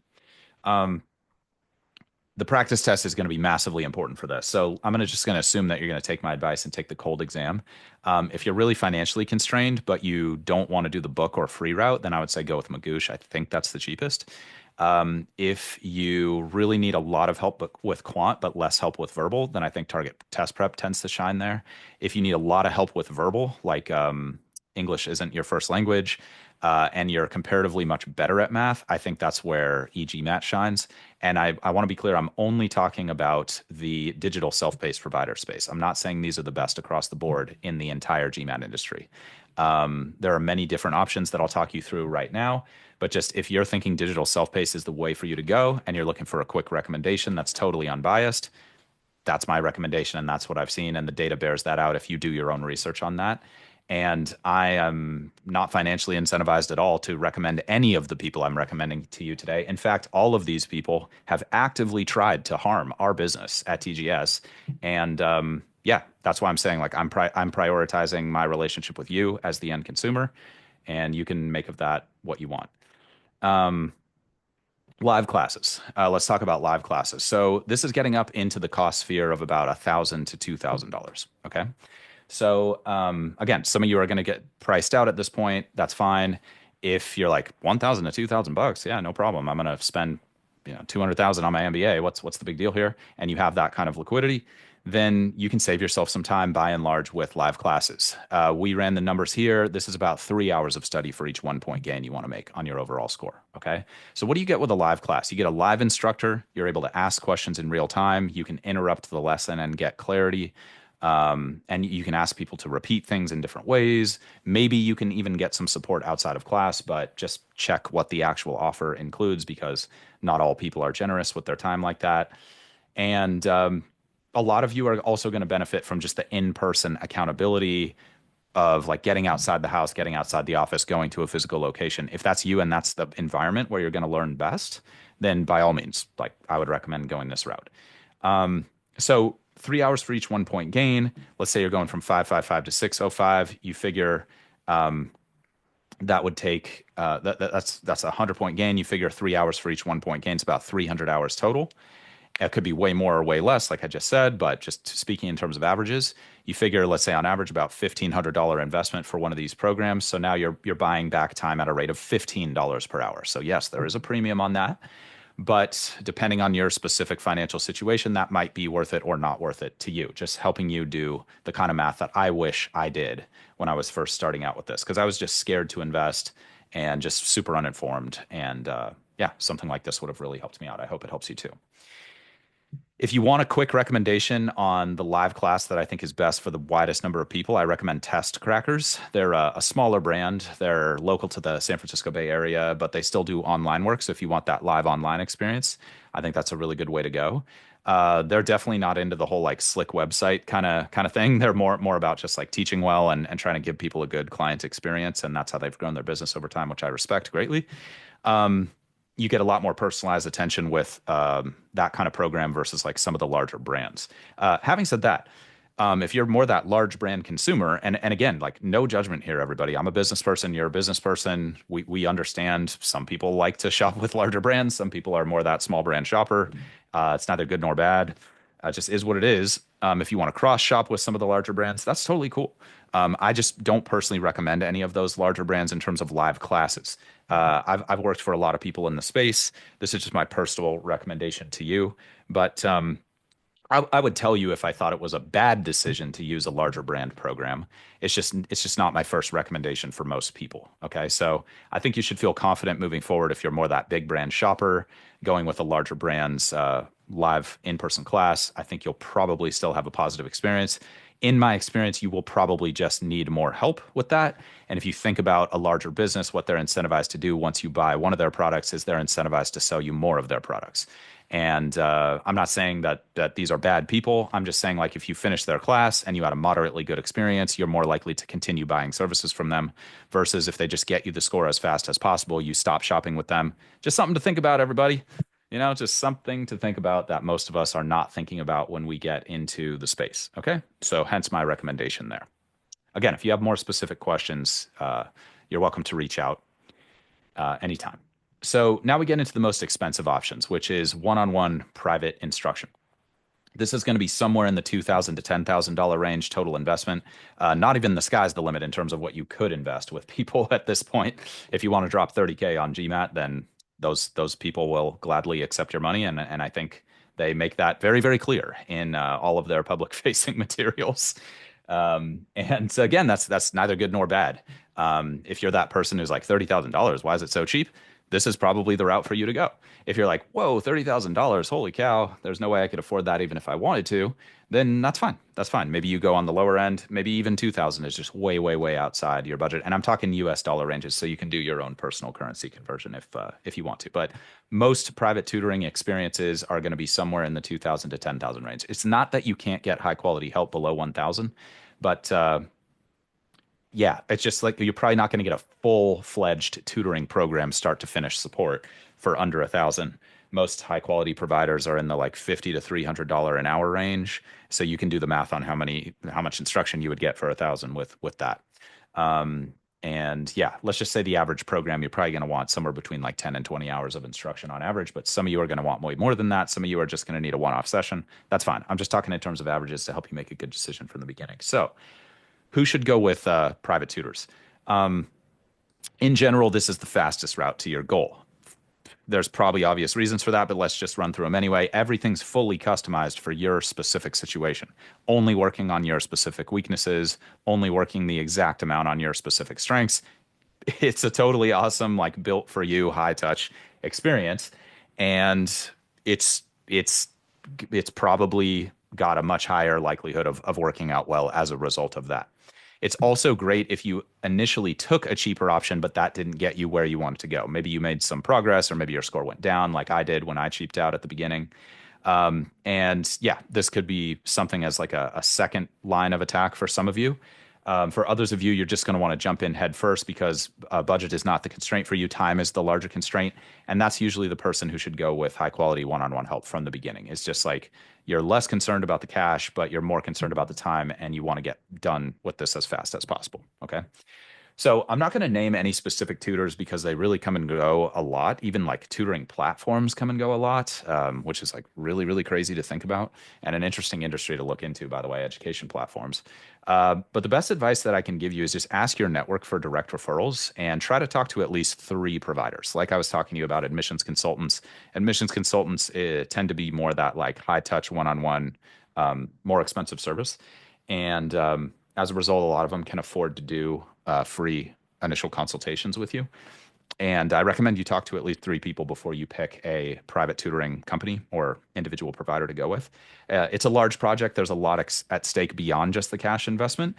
A: The practice test is going to be massively important for this. So I'm just going to assume that you're going to take my advice and take the cold exam. If you're really financially constrained, but you don't want to do the book or free route, then I would say go with Magoosh. I think that's the cheapest. If you really need a lot of help with quant, but less help with verbal, then I think Target Test Prep tends to shine there. If you need a lot of help with verbal, like English isn't your first language, and you're comparatively much better at math, I think that's where eGMAT shines. And I want to be clear, I'm only talking about the digital self-paced provider space. I'm not saying these are the best across the board in the entire GMAT industry. There are many different options that I'll talk you through right now. But just if you're thinking digital self-paced is the way for you to go and you're looking for a quick recommendation that's totally unbiased, that's my recommendation and that's what I've seen. And the data bears that out if you do your own research on that. And I am not financially incentivized at all to recommend any of the people I'm recommending to you today. In fact, all of these people have actively tried to harm our business at TGS. And yeah, that's why I'm saying like I'm prioritizing my relationship with you as the end consumer, and you can make of that what you want. Live classes. Let's talk about live classes. So this is getting up into the cost sphere of about $1,000 to $2,000. Okay. So again, some of you are going to get priced out at this point. That's fine. If you're like 1,000 to 2,000 bucks, yeah, no problem. I'm going to spend 200,000 on my MBA. What's the big deal here? And you have that kind of liquidity, then you can save yourself some time by and large with live classes. We ran the numbers here. This is about 3 hours of study for each 1 point gain you want to make on your overall score. Okay. So what do you get with a live class? You get a live instructor. You're able to ask questions in real time. You can interrupt the lesson and get clarity And you can ask people to repeat things in different ways. Maybe you can even get some support outside of class, but just check what the actual offer includes because not all people are generous with their time like that. And a lot of you are also going to benefit from just the in-person accountability of like getting outside the house, getting outside the office, going to a physical location. If that's you and that's the environment where you're going to learn best, then by all means, like I would recommend going this route. So 3 hours for each 1 point gain. Let's say you're going from 555 to 605. You figure that would take that's a 100 point gain. You figure 3 hours for each 1 point gain is about 300 hours total. It could be way more or way less, like I just said, but just speaking in terms of averages, you figure, let's say on average, about $1,500 investment for one of these programs. So now you're buying back time at a rate of $15 per hour. So yes, there is a premium on that, but depending on your specific financial situation, that might be worth it or not worth it to you. Just helping you do the kind of math that I wish I did when I was first starting out with this, because I was just scared to invest and just super uninformed. And yeah, something like this would have really helped me out. I hope it helps you too. If you want a quick recommendation on the live class that I think is best for the widest number of people, I recommend Test Crackers. They're a smaller brand. They're local to the San Francisco Bay Area, but they still do online work. So if you want that live online experience, I think that's a really good way to go. They're definitely not into the whole like slick website kind of thing. They're more about just like teaching well and trying to give people a good client experience, and that's how they've grown their business over time, which I respect greatly. You get a lot more personalized attention with that kind of program versus like some of the larger brands. Having said that, if you're more that large brand consumer, and again, like no judgment here, everybody. I'm a business person. You're a business person. We understand some people like to shop with larger brands. Some people are more that small brand shopper. It's neither good nor bad. It just is what it is. If you want to cross shop with some of the larger brands, that's totally cool. I just don't personally recommend any of those larger brands in terms of live classes. I've worked for a lot of people in the space. This is just my personal recommendation to you. But I would tell you if I thought it was a bad decision to use a larger brand program. It's just not my first recommendation for most people. Okay, so I think you should feel confident moving forward if you're more that big brand shopper, going with a larger brand's live in-person class. I think you'll probably still have a positive experience. In my experience, you will probably just need more help with that. And if you think about a larger business, what they're incentivized to do once you buy one of their products is they're incentivized to sell you more of their products. And I'm not saying that these are bad people. I'm just saying like if you finish their class and you had a moderately good experience, you're more likely to continue buying services from them versus if they just get you the score as fast as possible, you stop shopping with them. Just something to think about, everybody. Just something to think about that most of us are not thinking about when we get into the space. Okay. So hence my recommendation there. Again, if you have more specific questions, you're welcome to reach out anytime. So now we get into the most expensive options, which is one-on-one private instruction. This is going to be somewhere in the $2,000 to $10,000 range total investment. Not even the sky's the limit in terms of what you could invest with people at this point. If you want to drop 30K on GMAT, then those people will gladly accept your money, and I think they make that very, very clear in all of their public facing materials. And so again, that's neither good nor bad. If you're that person who's like $30,000, why is it so cheap? This is probably the route for you to go. If you're like, whoa, $30,000, holy cow, there's no way I could afford that even if I wanted to, then that's fine. That's fine. Maybe you go on the lower end. Maybe even 2,000 is just way, way, way outside your budget. And I'm talking US dollar ranges, so you can do your own personal currency conversion if you want to. But most private tutoring experiences are going to be somewhere in the 2,000 to 10,000 range. It's not that you can't get high quality help below 1,000, but yeah, it's just like you're probably not going to get a full-fledged tutoring program start to finish support for under 1,000. Most high-quality providers are in the like $50 to $300 an hour range. So you can do the math on how much instruction you would get for 1,000 with that. And yeah, let's just say the average program, you're probably going to want somewhere between like 10 and 20 hours of instruction on average, but some of you are going to want way more than that. Some of you are just going to need a one-off session. That's fine. I'm just talking in terms of averages to help you make a good decision from the beginning. So who should go with private tutors? In general, this is the fastest route to your goal. There's probably obvious reasons for that, but let's just run through them anyway. Everything's fully customized for your specific situation, only working on your specific weaknesses, only working the exact amount on your specific strengths. It's a totally awesome, like built for you, high touch experience. And it's probably got a much higher likelihood of working out well as a result of that. It's also great if you initially took a cheaper option, but that didn't get you where you wanted to go. Maybe you made some progress, or maybe your score went down, like I did when I cheaped out at the beginning. And yeah, this could be something as like a second line of attack for some of you. For others of you, you're just going to want to jump in head first because budget is not the constraint for you. Time is the larger constraint. And that's usually the person who should go with high quality one-on-one help from the beginning. It's just like you're less concerned about the cash, but you're more concerned about the time and you want to get done with this as fast as possible. Okay. So I'm not going to name any specific tutors because they really come and go a lot. Even like tutoring platforms come and go a lot, which is like really, really crazy to think about and an interesting industry to look into, by the way, education platforms. But the best advice that I can give you is just ask your network for direct referrals and try to talk to at least three providers. Like I was talking to you about admissions consultants. Admissions consultants tend to be more that like high touch, one-on-one, more expensive service. And as a result, a lot of them can afford to do free initial consultations with you. And I recommend you talk to at least three people before you pick a private tutoring company or individual provider to go with. It's a large project. There's a lot at stake beyond just the cash investment.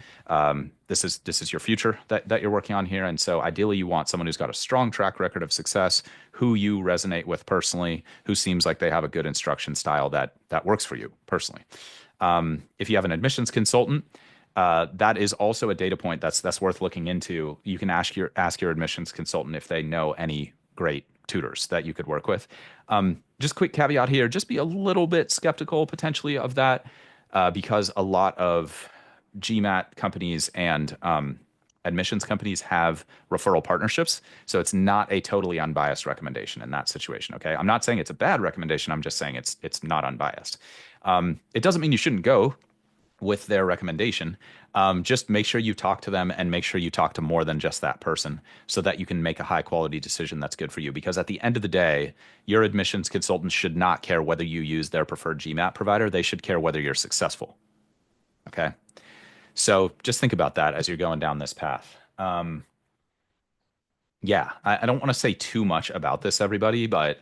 A: This is your future that you're working on here, and so ideally you want someone who's got a strong track record of success, who you resonate with personally, who seems like they have a good instruction style that works for you personally. If you have an admissions consultant, that is also a data point that's worth looking into. You can ask your admissions consultant if they know any great tutors that you could work with. Just quick caveat here: just be a little bit skeptical potentially of that, because a lot of GMAT companies and admissions companies have referral partnerships, so it's not a totally unbiased recommendation in that situation. Okay, I'm not saying it's a bad recommendation. I'm just saying it's not unbiased. It doesn't mean you shouldn't go with their recommendation. Just make sure you talk to them and make sure you talk to more than just that person so that you can make a high quality decision that's good for you. Because at the end of the day, your admissions consultant should not care whether you use their preferred GMAT provider. They should care whether you're successful. Okay. So just think about that as you're going down this path. Yeah, I don't want to say too much about this, everybody, but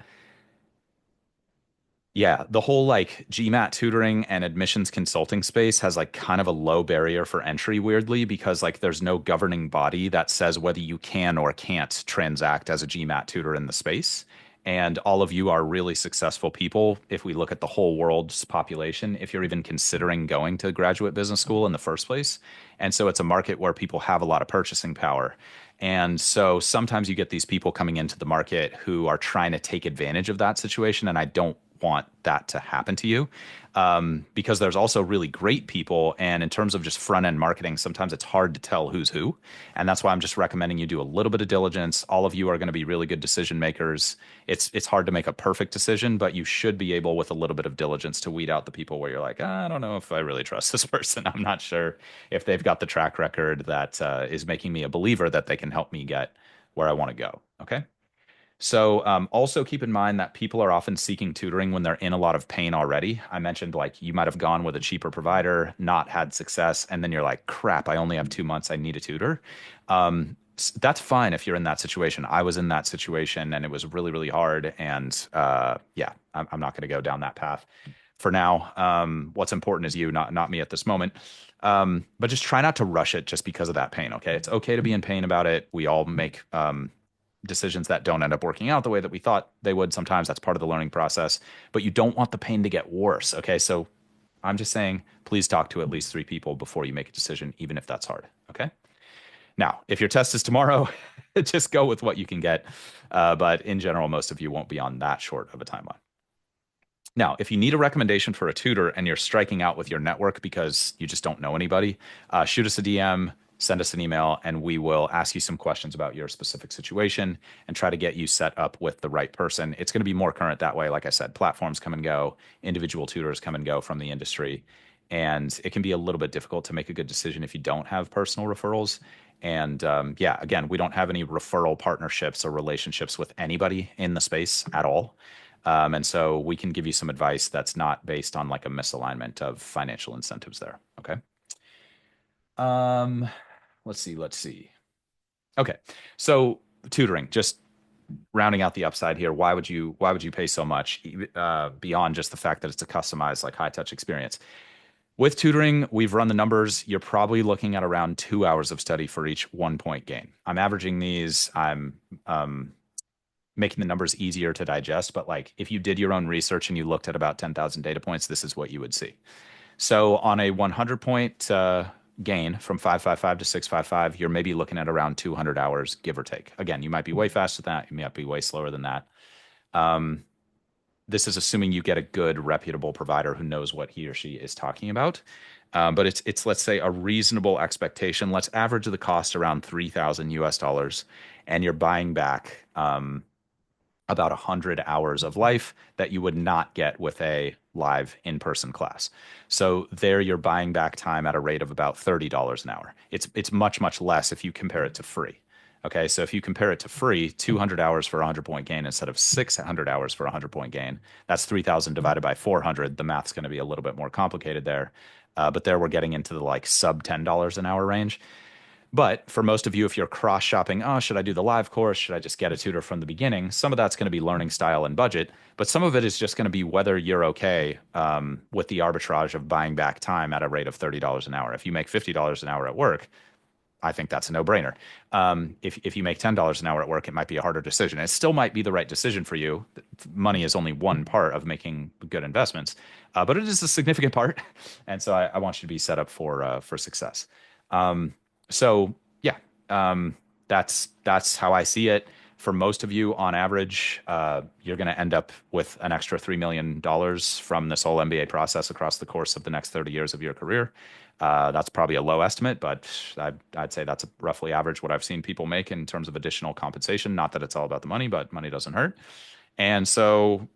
A: yeah, the whole like GMAT tutoring and admissions consulting space has like kind of a low barrier for entry, weirdly, because like there's no governing body that says whether you can or can't transact as a GMAT tutor in the space. And all of you are really successful people. If we look at the whole world's population, if you're even considering going to graduate business school in the first place. And so it's a market where people have a lot of purchasing power. And so sometimes you get these people coming into the market who are trying to take advantage of that situation. And I don't want that to happen to you, because there's also really great people. And in terms of just front end marketing, sometimes it's hard to tell who's who. And that's why I'm just recommending you do a little bit of diligence. All of you are going to be really good decision makers. It's hard to make a perfect decision, but you should be able, with a little bit of diligence, to weed out the people where you're like, I don't know if I really trust this person. I'm not sure if they've got the track record that is making me a believer that they can help me get where I want to go. Okay. So also keep in mind that people are often seeking tutoring when they're in a lot of pain already. I mentioned like you might have gone with a cheaper provider, not had success, and then you're like, crap, I only have 2 months. I need a tutor. That's fine if you're in that situation. I was in that situation and it was really, really hard. And yeah, I'm not going to go down that path for now. What's important is you, not me at this moment. But just try not to rush it just because of that pain. Okay. It's okay to be in pain about it. We all make decisions that don't end up working out the way that we thought they would. Sometimes that's part of the learning process, but you don't want the pain to get worse. Okay. So I'm just saying, please talk to at least three people before you make a decision, even if that's hard. Okay. Now, if your test is tomorrow, just go with what you can get. But in general, most of you won't be on that short of a timeline. Now, if you need a recommendation for a tutor and you're striking out with your network because you just don't know anybody, shoot us a DM, send us an email, and we will ask you some questions about your specific situation and try to get you set up with the right person. It's going to be more current that way. Like I said, platforms come and go, individual tutors come and go from the industry. And it can be a little bit difficult to make a good decision if you don't have personal referrals. And yeah, again, we don't have any referral partnerships or relationships with anybody in the space at all. And so we can give you some advice that's not based on like a misalignment of financial incentives there. Okay. Um, let's see. Okay. So tutoring, just rounding out the upside here, why would you pay so much beyond just the fact that it's a customized like high touch experience? With tutoring, we've run the numbers. You're probably looking at around 2 hours of study for each 1 point gain. I'm averaging these. I'm making the numbers easier to digest, but like if you did your own research and you looked at about 10,000 data points, this is what you would see. So on a 100 point gain from 555 to 655, you're maybe looking at around 200 hours, give or take. Again, you might be way faster than that. You might be way slower than that. This is assuming you get a good, reputable provider who knows what he or she is talking about. But it's let's say a reasonable expectation. Let's average the cost around 3,000 US dollars, and you're buying back about 100 hours of life that you would not get with a live in-person class. So there you're buying back time at a rate of about $30 an hour. It's much, much less if you compare it to free. Okay, so if you compare it to free, 200 hours for a 100-point gain instead of 600 hours for a 100-point gain, that's 3,000 divided by 400. The math's going to be a little bit more complicated there. But there we're getting into the like sub $10 an hour range. But for most of you, if you're cross shopping, oh, should I do the live course? Should I just get a tutor from the beginning? Some of that's going to be learning style and budget, but some of it is just going to be whether you're okay with the arbitrage of buying back time at a rate of $30 an hour. If you make $50 an hour at work, I think that's a no-brainer. If you make $10 an hour at work, it might be a harder decision. It still might be the right decision for you. Money is only one part of making good investments, but it is a significant part, and so I want you to be set up for success. So yeah, that's how I see it. For most of you, on average, you're going to end up with an extra $3 million from this whole MBA process across the course of the next 30 years of your career. That's probably a low estimate, but I'd say that's roughly average what I've seen people make in terms of additional compensation. Not that it's all about the money, but money doesn't hurt. And so,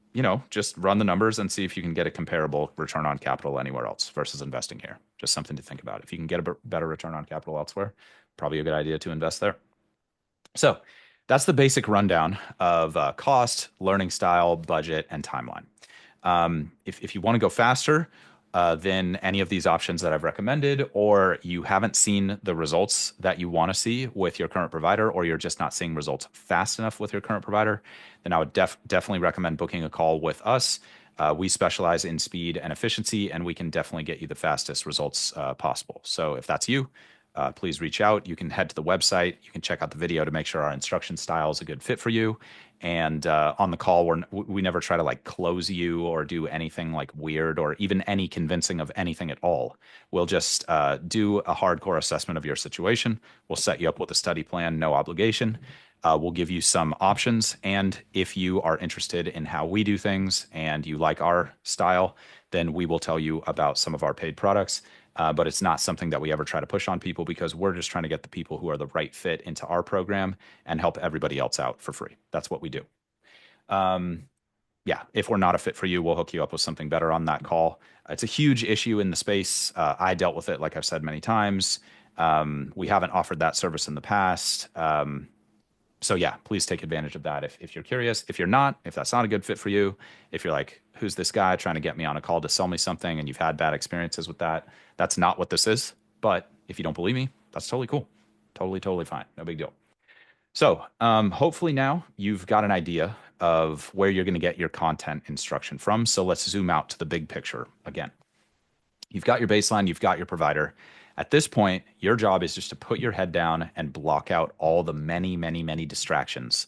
A: just run the numbers and see if you can get a comparable return on capital anywhere else versus investing here. Just something to think about. If you can get a better return on capital elsewhere, probably a good idea to invest there. So that's the basic rundown of cost, learning style, budget, and timeline. If you want to go faster than any of these options that I've recommended, or you haven't seen the results that you want to see with your current provider, or you're just not seeing results fast enough with your current provider, then I would definitely recommend booking a call with us. We specialize in speed and efficiency, and we can definitely get you the fastest results possible. So if that's you, please reach out. You can head to the website. You can check out the video to make sure our instruction style is a good fit for you. And on the call, we never try to like close you or do anything like weird or even any convincing of anything at all. We'll just do a hardcore assessment of your situation. We'll set you up with a study plan, no obligation. We'll give you some options. And if you are interested in how we do things and you like our style, then we will tell you about some of our paid products. But it's not something that we ever try to push on people because we're just trying to get the people who are the right fit into our program and help everybody else out for free. That's what we do. Yeah, if we're not a fit for you, we'll hook you up with something better on that call. It's a huge issue in the space. I dealt with it, like I've said many times. We haven't offered that service in the past. So yeah, please take advantage of that if you're curious. If you're not, if that's not a good fit for you, if you're like, who's this guy trying to get me on a call to sell me something and you've had bad experiences with that, that's not what this is. But if you don't believe me, that's totally cool. Totally fine. No big deal. So hopefully now you've got an idea of where you're going to get your content instruction from. So let's zoom out to the big picture again. You've got your baseline, you've got your provider. At this point, your job is just to put your head down and block out all the many distractions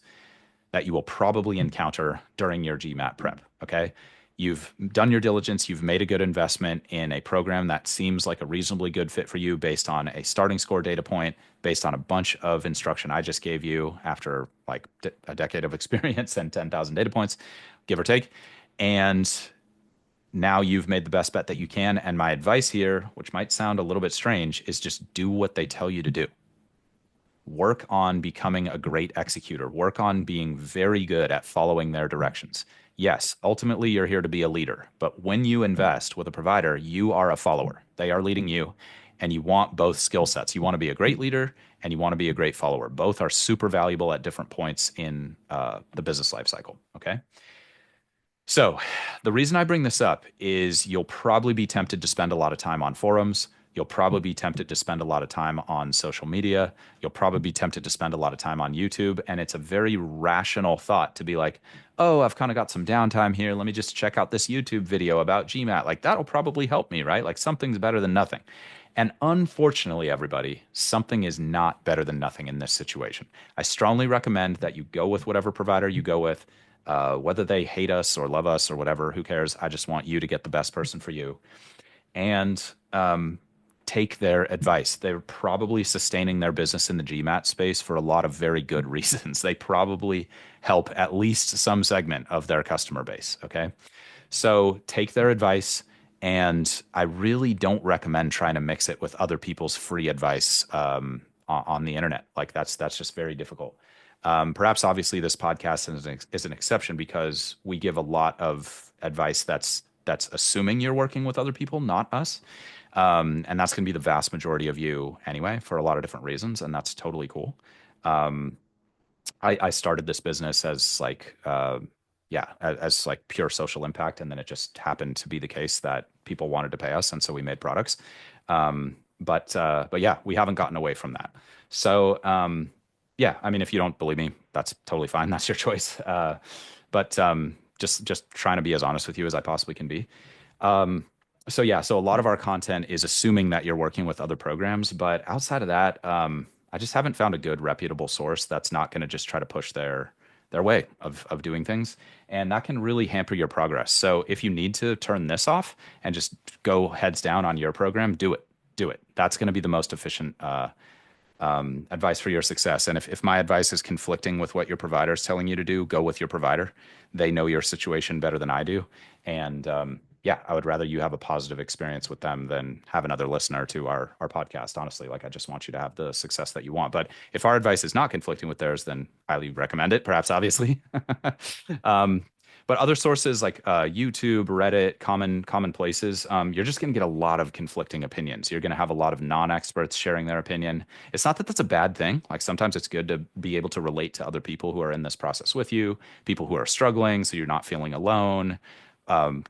A: that you will probably encounter during your GMAT prep, okay? You've done your diligence, you've made a good investment in a program that seems like a reasonably good fit for you based on a starting score data point, based on a bunch of instruction I just gave you after like a decade of experience and 10,000 data points, give or take. And now you've made the best bet that you can. And my advice here, which might sound a little bit strange, is just do what they tell you to do. Work on becoming a great executor. Work on being very good at following their directions. Yes, ultimately you're here to be a leader, but when you invest with a provider, you are a follower. They are leading you, and you want both skill sets. You want to be a great leader, and you want to be a great follower. Both are super valuable at different points in the business life cycle, okay? So the reason I bring this up is you'll probably be tempted to spend a lot of time on forums, You'll probably be tempted to spend a lot of time on social media. You'll probably be tempted to spend a lot of time on YouTube. And it's a very rational thought to be like, oh, I've kind of got some downtime here. Let me just check out this YouTube video about GMAT. Like, that'll probably help me, right? Like, something's better than nothing. And unfortunately, everybody, something is not better than nothing in this situation. I strongly recommend that you go with whatever provider you go with, whether they hate us or love us or whatever, who cares? I just want you to get the best person for you. And take their advice. They're probably sustaining their business in the GMAT space for a lot of very good reasons. They probably help at least some segment of their customer base. Okay. So take their advice. And I really don't recommend trying to mix it with other people's free advice on the internet. Like that's just very difficult. Perhaps obviously this podcast is an exception because we give a lot of advice that's assuming you're working with other people, not us. And that's going to be the vast majority of you anyway, for a lot of different reasons, and that's totally cool. I started this business as like, yeah, as like pure social impact, and then it just happened to be the case that people wanted to pay us, and so we made products. But yeah, we haven't gotten away from that. So yeah, I mean, if you don't believe me, that's totally fine. That's your choice. But just trying to be as honest with you as I possibly can be. So yeah, so a lot of our content is assuming that you're working with other programs, but outside of that, I just haven't found a good reputable source that's not going to just try to push their way of doing things, and that can really hamper your progress. So if you need to turn this off and just go heads down on your program, do it. Do it. That's going to be the most efficient advice for your success. And if my advice is conflicting with what your provider is telling you to do, go with your provider. They know your situation better than I do. And yeah, I would rather you have a positive experience with them than have another listener to our podcast. Honestly, like I just want you to have the success that you want. But if our advice is not conflicting with theirs, then highly recommend it, perhaps obviously. um, but other sources like YouTube, Reddit, common places, you're just going to get a lot of conflicting opinions. You're going to have a lot of non-experts sharing their opinion. It's not that that's a bad thing. Like sometimes it's good to be able to relate to other people who are in this process with you, people who are struggling, so you're not feeling alone.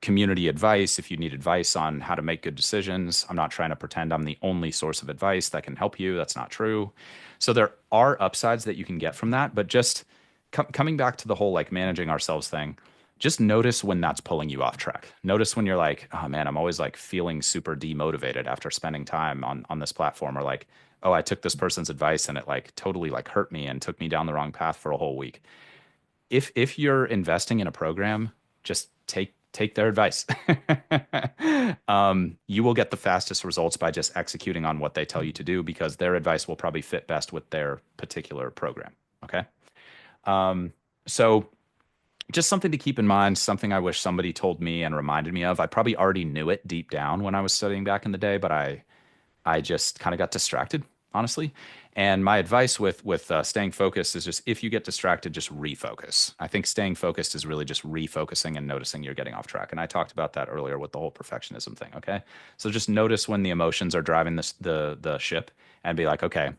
A: Community advice if you need advice on how to make good decisions. I'm not trying to pretend I'm the only source of advice that can help you. That's not true. So there are upsides that you can get from that, but just coming back to the whole like managing ourselves thing, just notice when that's pulling you off track. Notice when you're like, oh man, I'm always like feeling super demotivated after spending time on this platform, or like, oh, I took this person's advice and it like totally like hurt me and took me down the wrong path for a whole week. If you're investing in a program, just take their advice. You will get the fastest results by just executing on what they tell you to do because their advice will probably fit best with their particular program. Okay. So just something to keep in mind, something I wish somebody told me and reminded me of. I probably already knew it deep down when I was studying back in the day, but I just kind of got distracted, honestly. And my advice with staying focused is just if you get distracted, just refocus. I think staying focused is really just refocusing and noticing you're getting off track. And I talked about that earlier with the whole perfectionism thing. Okay, so just notice when the emotions are driving the ship, and be like, okay,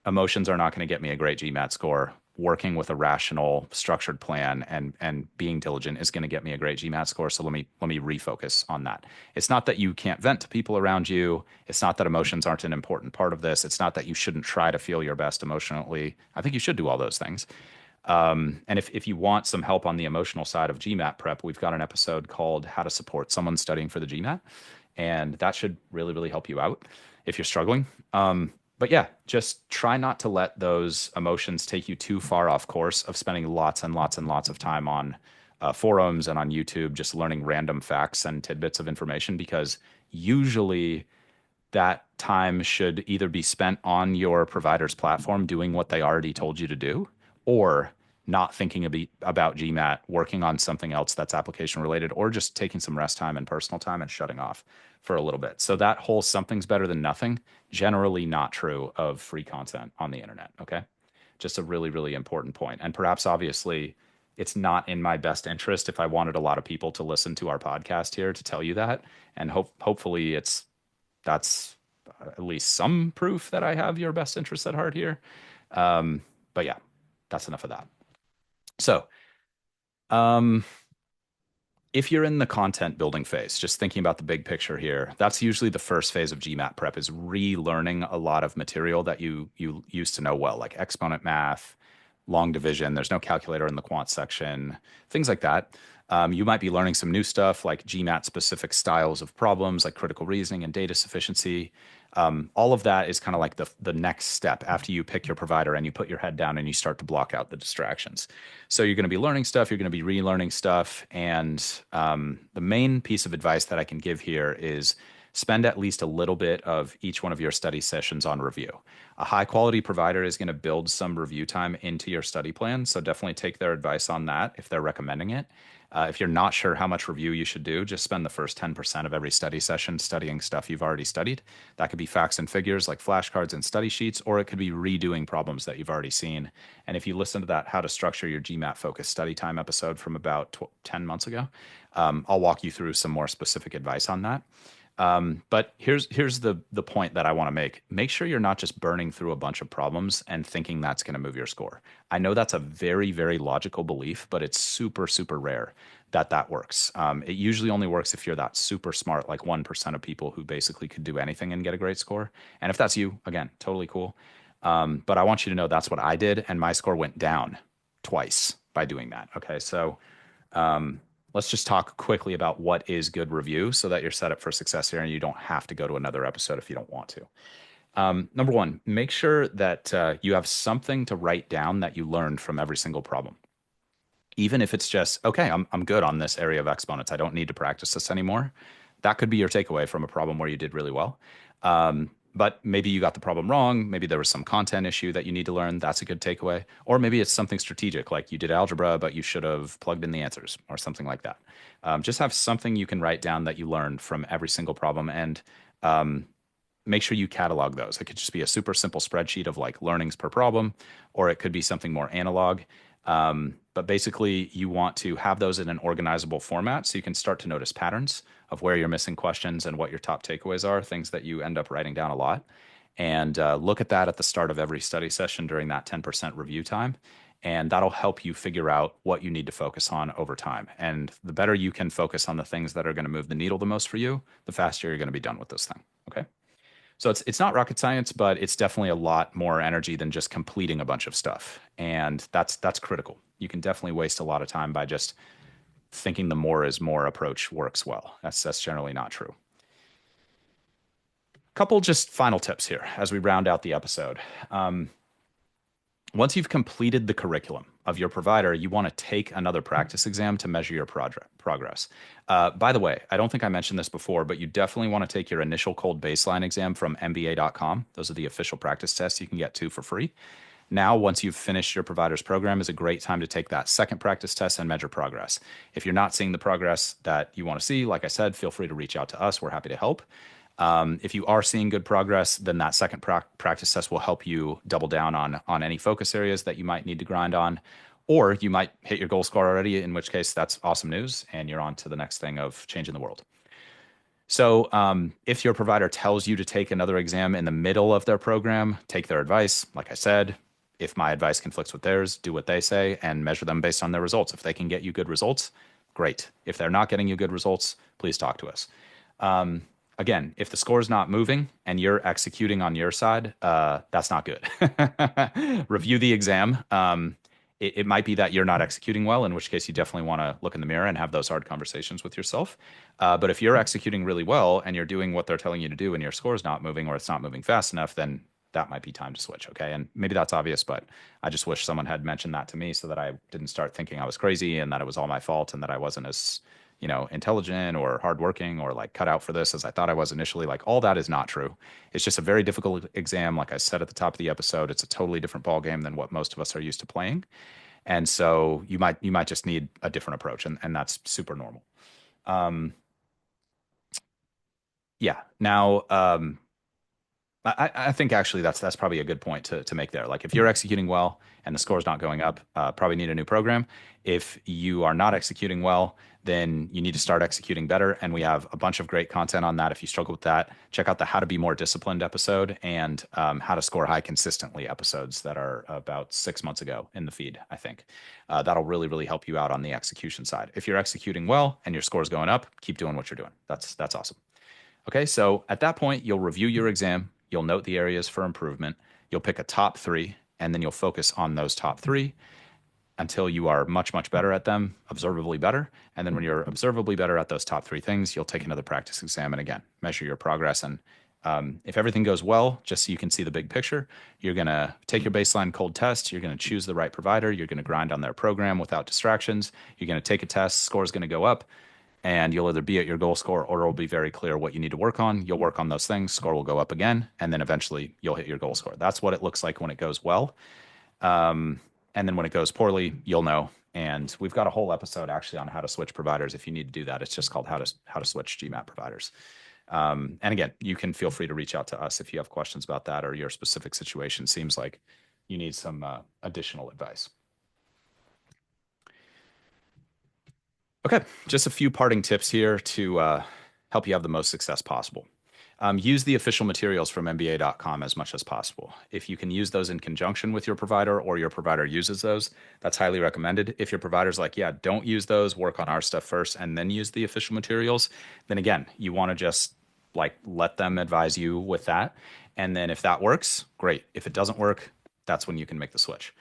A: emotions are not going to get me a great GMAT score. Working with a rational, structured plan and being diligent is going to get me a great GMAT score. So let me refocus on that. It's not that you can't vent to people around you. It's not that emotions aren't an important part of this. It's not that you shouldn't try to feel your best emotionally. I think you should do all those things. And if you want some help on the emotional side of GMAT prep, we've got an episode called How to Support Someone Studying for the GMAT. And that should really, really help you out if you're struggling. But yeah, just try not to let those emotions take you too far off course of spending lots and lots and lots of time on forums and on YouTube, just learning random facts and tidbits of information, because usually that time should either be spent on your provider's platform doing what they already told you to do, or not thinking about GMAT, working on something else that's application related, or just taking some rest time and personal time and shutting off for a little bit. So that whole something's better than nothing, generally not true of free content on the internet. Okay. Just a really, really important point. And perhaps obviously it's not in my best interest if I wanted a lot of people to listen to our podcast here to tell you that. And hopefully that's at least some proof that I have your best interests at heart here. But yeah, that's enough of that. So, um, if you're in the content building phase, just thinking about the big picture here, that's usually the first phase of GMAT prep is relearning a lot of material that you used to know well, like exponent math, long division. There's no calculator in the quant section, things like that. You might be learning some new stuff like GMAT specific styles of problems, like critical reasoning and data sufficiency. All of that is kind of like the next step after you pick your provider and you put your head down and you start to block out the distractions. So you're going to be learning stuff, you're going to be relearning stuff, and the main piece of advice that I can give here is spend at least a little bit of each one of your study sessions on review. A high quality provider is going to build some review time into your study plan, so definitely take their advice on that if they're recommending it. If you're not sure how much review you should do, just spend the first 10% of every study session studying stuff you've already studied. That could be facts and figures like flashcards and study sheets, or it could be redoing problems that you've already seen. And if you listen to that How to Structure Your GMAT Focused Study Time episode from about 10 months ago, I'll walk you through some more specific advice on that. But here's the point that I want to make. Make sure you're not just burning through a bunch of problems and thinking that's going to move your score. I know that's a very, very logical belief, but it's super, super rare that that works. It usually only works if you're that super smart, like 1% of people who basically could do anything and get a great score. And if that's you, again, totally cool. But I want you to know that's what I did, and my score went down twice by doing that. Okay, so let's just talk quickly about what is good review so that you're set up for success here and you don't have to go to another episode if you don't want to. Number one, make sure that you have something to write down that you learned from every single problem. Even if it's just, okay, I'm good on this area of exponents. I don't need to practice this anymore. That could be your takeaway from a problem where you did really well. But maybe you got the problem wrong. Maybe there was some content issue that you need to learn. That's a good takeaway. Or maybe it's something strategic, like you did algebra, but you should have plugged in the answers or something like that. Just have something you can write down that you learned from every single problem and make sure you catalog those. It could just be a super simple spreadsheet of like learnings per problem, or it could be something more analog. But basically, you want to have those in an organizable format so you can start to notice patterns of where you're missing questions and what your top takeaways are, things that you end up writing down a lot. And look at that at the start of every study session during that 10% review time. And that'll help you figure out what you need to focus on over time. And the better you can focus on the things that are going to move the needle the most for you, the faster you're going to be done with this thing. Okay. So it's not rocket science, but it's definitely a lot more energy than just completing a bunch of stuff. And that's critical. You can definitely waste a lot of time by just thinking the more is more approach works well. That's generally not true. Couple just final tips here as we round out the episode. Once you've completed the curriculum of your provider, you want to take another practice exam to measure your progress. By the way, I don't think I mentioned this before, but you definitely want to take your initial cold baseline exam from MBA.com. Those are the official practice tests you can get two for free. Now, once you've finished your provider's program, is a great time to take that second practice test and measure progress. If you're not seeing the progress that you want to see, like I said, feel free to reach out to us. We're happy to help. If you are seeing good progress, then that second practice test will help you double down on any focus areas that you might need to grind on, or you might hit your goal score already, in which case that's awesome news, and you're on to the next thing of changing the world. So if your provider tells you to take another exam in the middle of their program, take their advice. Like I said, if my advice conflicts with theirs, do what they say and measure them based on their results. If they can get you good results, great. If they're not getting you good results, please talk to us. Again, if the score is not moving and you're executing on your side, that's not good. Review the exam. It might be that you're not executing well, in which case you definitely want to look in the mirror and have those hard conversations with yourself. But if you're executing really well and you're doing what they're telling you to do and your score is not moving or it's not moving fast enough, then that might be time to switch. Okay. And maybe that's obvious, but I just wish someone had mentioned that to me so that I didn't start thinking I was crazy and that it was all my fault and that I wasn't as intelligent or hardworking or like cut out for this as I thought I was initially. Like all that is not true. It's just a very difficult exam. Like I said at the top of the episode, it's a totally different ball game than what most of us are used to playing. And so you might just need a different approach, and that's super normal. Yeah. Now, I think actually that's probably a good point to make there. Like if you're executing well and the score's not going up, probably need a new program. If you are not executing well, then you need to start executing better. And we have a bunch of great content on that. If you struggle with that, check out the How to Be More Disciplined episode and How to Score High Consistently episodes that are about 6 months ago in the feed, I think. That'll really, really help you out on the execution side. If you're executing well and your score's going up, keep doing what you're doing. That's awesome. Okay, so at that point, you'll review your exam, you'll note the areas for improvement, you'll pick a top three, and then you'll focus on those top three until you are much, much better at them, observably better. And then when you're observably better at those top three things, you'll take another practice exam and again, measure your progress. And if everything goes well, just so you can see the big picture, you're going to take your baseline cold test. You're going to choose the right provider. You're going to grind on their program without distractions. You're going to take a test. Score is going to go up and you'll either be at your goal score or it'll be very clear what you need to work on. You'll work on those things, score will go up again, and then eventually you'll hit your goal score. That's what it looks like when it goes well. And then when it goes poorly, you'll know. And we've got a whole episode actually on how to switch providers. If you need to do that, it's just called how to switch GMAT providers. And again, you can feel free to reach out to us if you have questions about that or your specific situation seems like you need some additional advice. Okay, just a few parting tips here to help you have the most success possible. Use the official materials from MBA.com as much as possible. If you can use those in conjunction with your provider or your provider uses those, that's highly recommended. If your provider's like, yeah, don't use those, work on our stuff first and then use the official materials, then again, you want to just like let them advise you with that. And then if that works, great. If it doesn't work, that's when you can make the switch.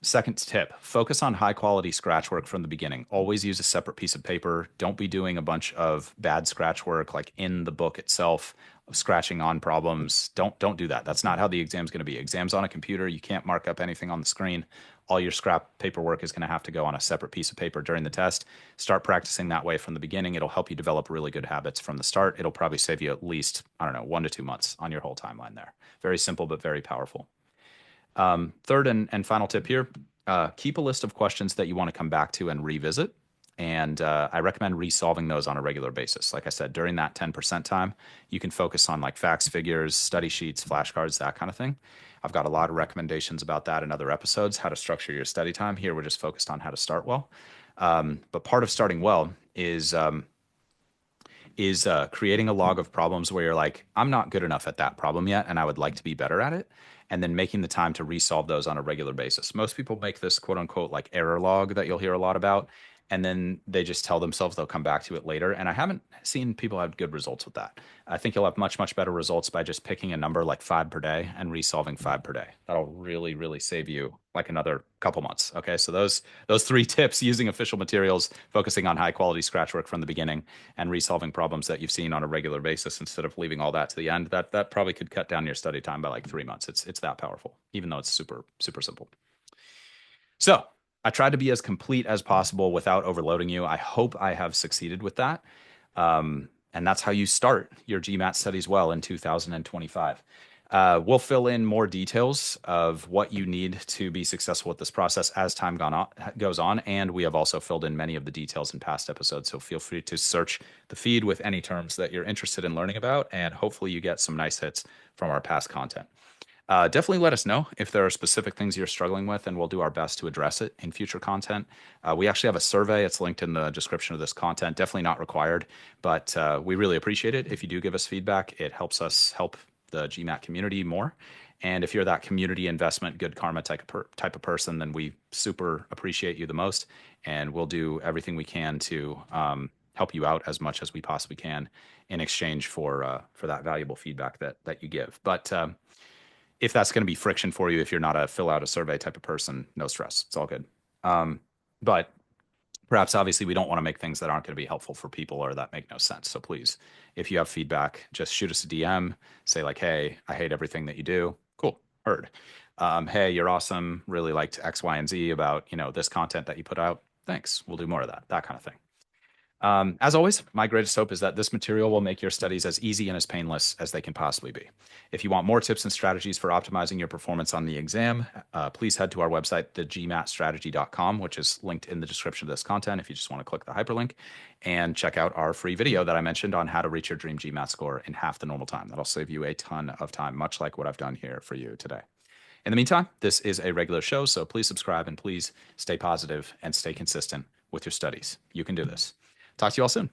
A: Second tip, focus on high quality scratch work from the beginning. Always use a separate piece of paper. Don't be doing a bunch of bad scratch work like in the book itself, scratching on problems. Don't do that. That's not how the exam's going to be. Exams on a computer, you can't mark up anything on the screen. All your scrap paperwork is going to have to go on a separate piece of paper during the test. Start practicing that way from the beginning. It'll help you develop really good habits from the start. It'll probably save you at least, I don't know, 1 to 2 months on your whole timeline there. Very simple, but very powerful. Third and final tip here, keep a list of questions that you want to come back to and revisit. And I recommend resolving those on a regular basis. Like I said, during that 10% time, you can focus on like facts, figures, study sheets, flashcards, that kind of thing. I've got a lot of recommendations about that in other episodes, how to structure your study time. Here, we're just focused on how to start well. But part of starting well is creating a log of problems where you're like, I'm not good enough at that problem yet, and I would like to be better at it. And then making the time to resolve those on a regular basis. Most people make this quote unquote like error log that you'll hear a lot about. And then they just tell themselves they'll come back to it later. And I haven't seen people have good results with that. I think you'll have much, much better results by just picking a number like 5 per day and resolving 5 per day. That'll really, really save you like another couple months. Okay. So those three tips, using official materials, focusing on high quality scratch work from the beginning, and resolving problems that you've seen on a regular basis instead of leaving all that to the end, that probably could cut down your study time by like 3 months. It's that powerful, even though it's super, super simple. So I tried to be as complete as possible without overloading you. I hope I have succeeded with that. And that's how you start your GMAT studies well in 2025. We'll fill in more details of what you need to be successful with this process as time goes on. And we have also filled in many of the details in past episodes. So feel free to search the feed with any terms that you're interested in learning about. And hopefully you get some nice hits from our past content. Definitely let us know if there are specific things you're struggling with, and we'll do our best to address it in future content. We actually have a survey. It's linked in the description of this content. Definitely not required, but we really appreciate it. If you do give us feedback, it helps us help the GMAT community more. And if you're that community investment, good karma type of person, then we super appreciate you the most. And we'll do everything we can to help you out as much as we possibly can in exchange for that valuable feedback that you give. But if that's going to be friction for you, if you're not a fill out a survey type of person, no stress. It's all good. But perhaps obviously we don't want to make things that aren't going to be helpful for people or that make no sense. So please, if you have feedback, just shoot us a DM, say like, hey, I hate everything that you do. Cool. Heard. Hey, you're awesome. Really liked X, Y, and Z about, this content that you put out. Thanks. We'll do more of that kind of thing. As always, my greatest hope is that this material will make your studies as easy and as painless as they can possibly be. If you want more tips and strategies for optimizing your performance on the exam, please head to our website, thegmatstrategy.com, which is linked in the description of this content if you just want to click the hyperlink, and check out our free video that I mentioned on how to reach your dream GMAT score in half the normal time. That'll save you a ton of time, much like what I've done here for you today. In the meantime, this is a regular show, so please subscribe and please stay positive and stay consistent with your studies. You can do this. Talk to you all soon.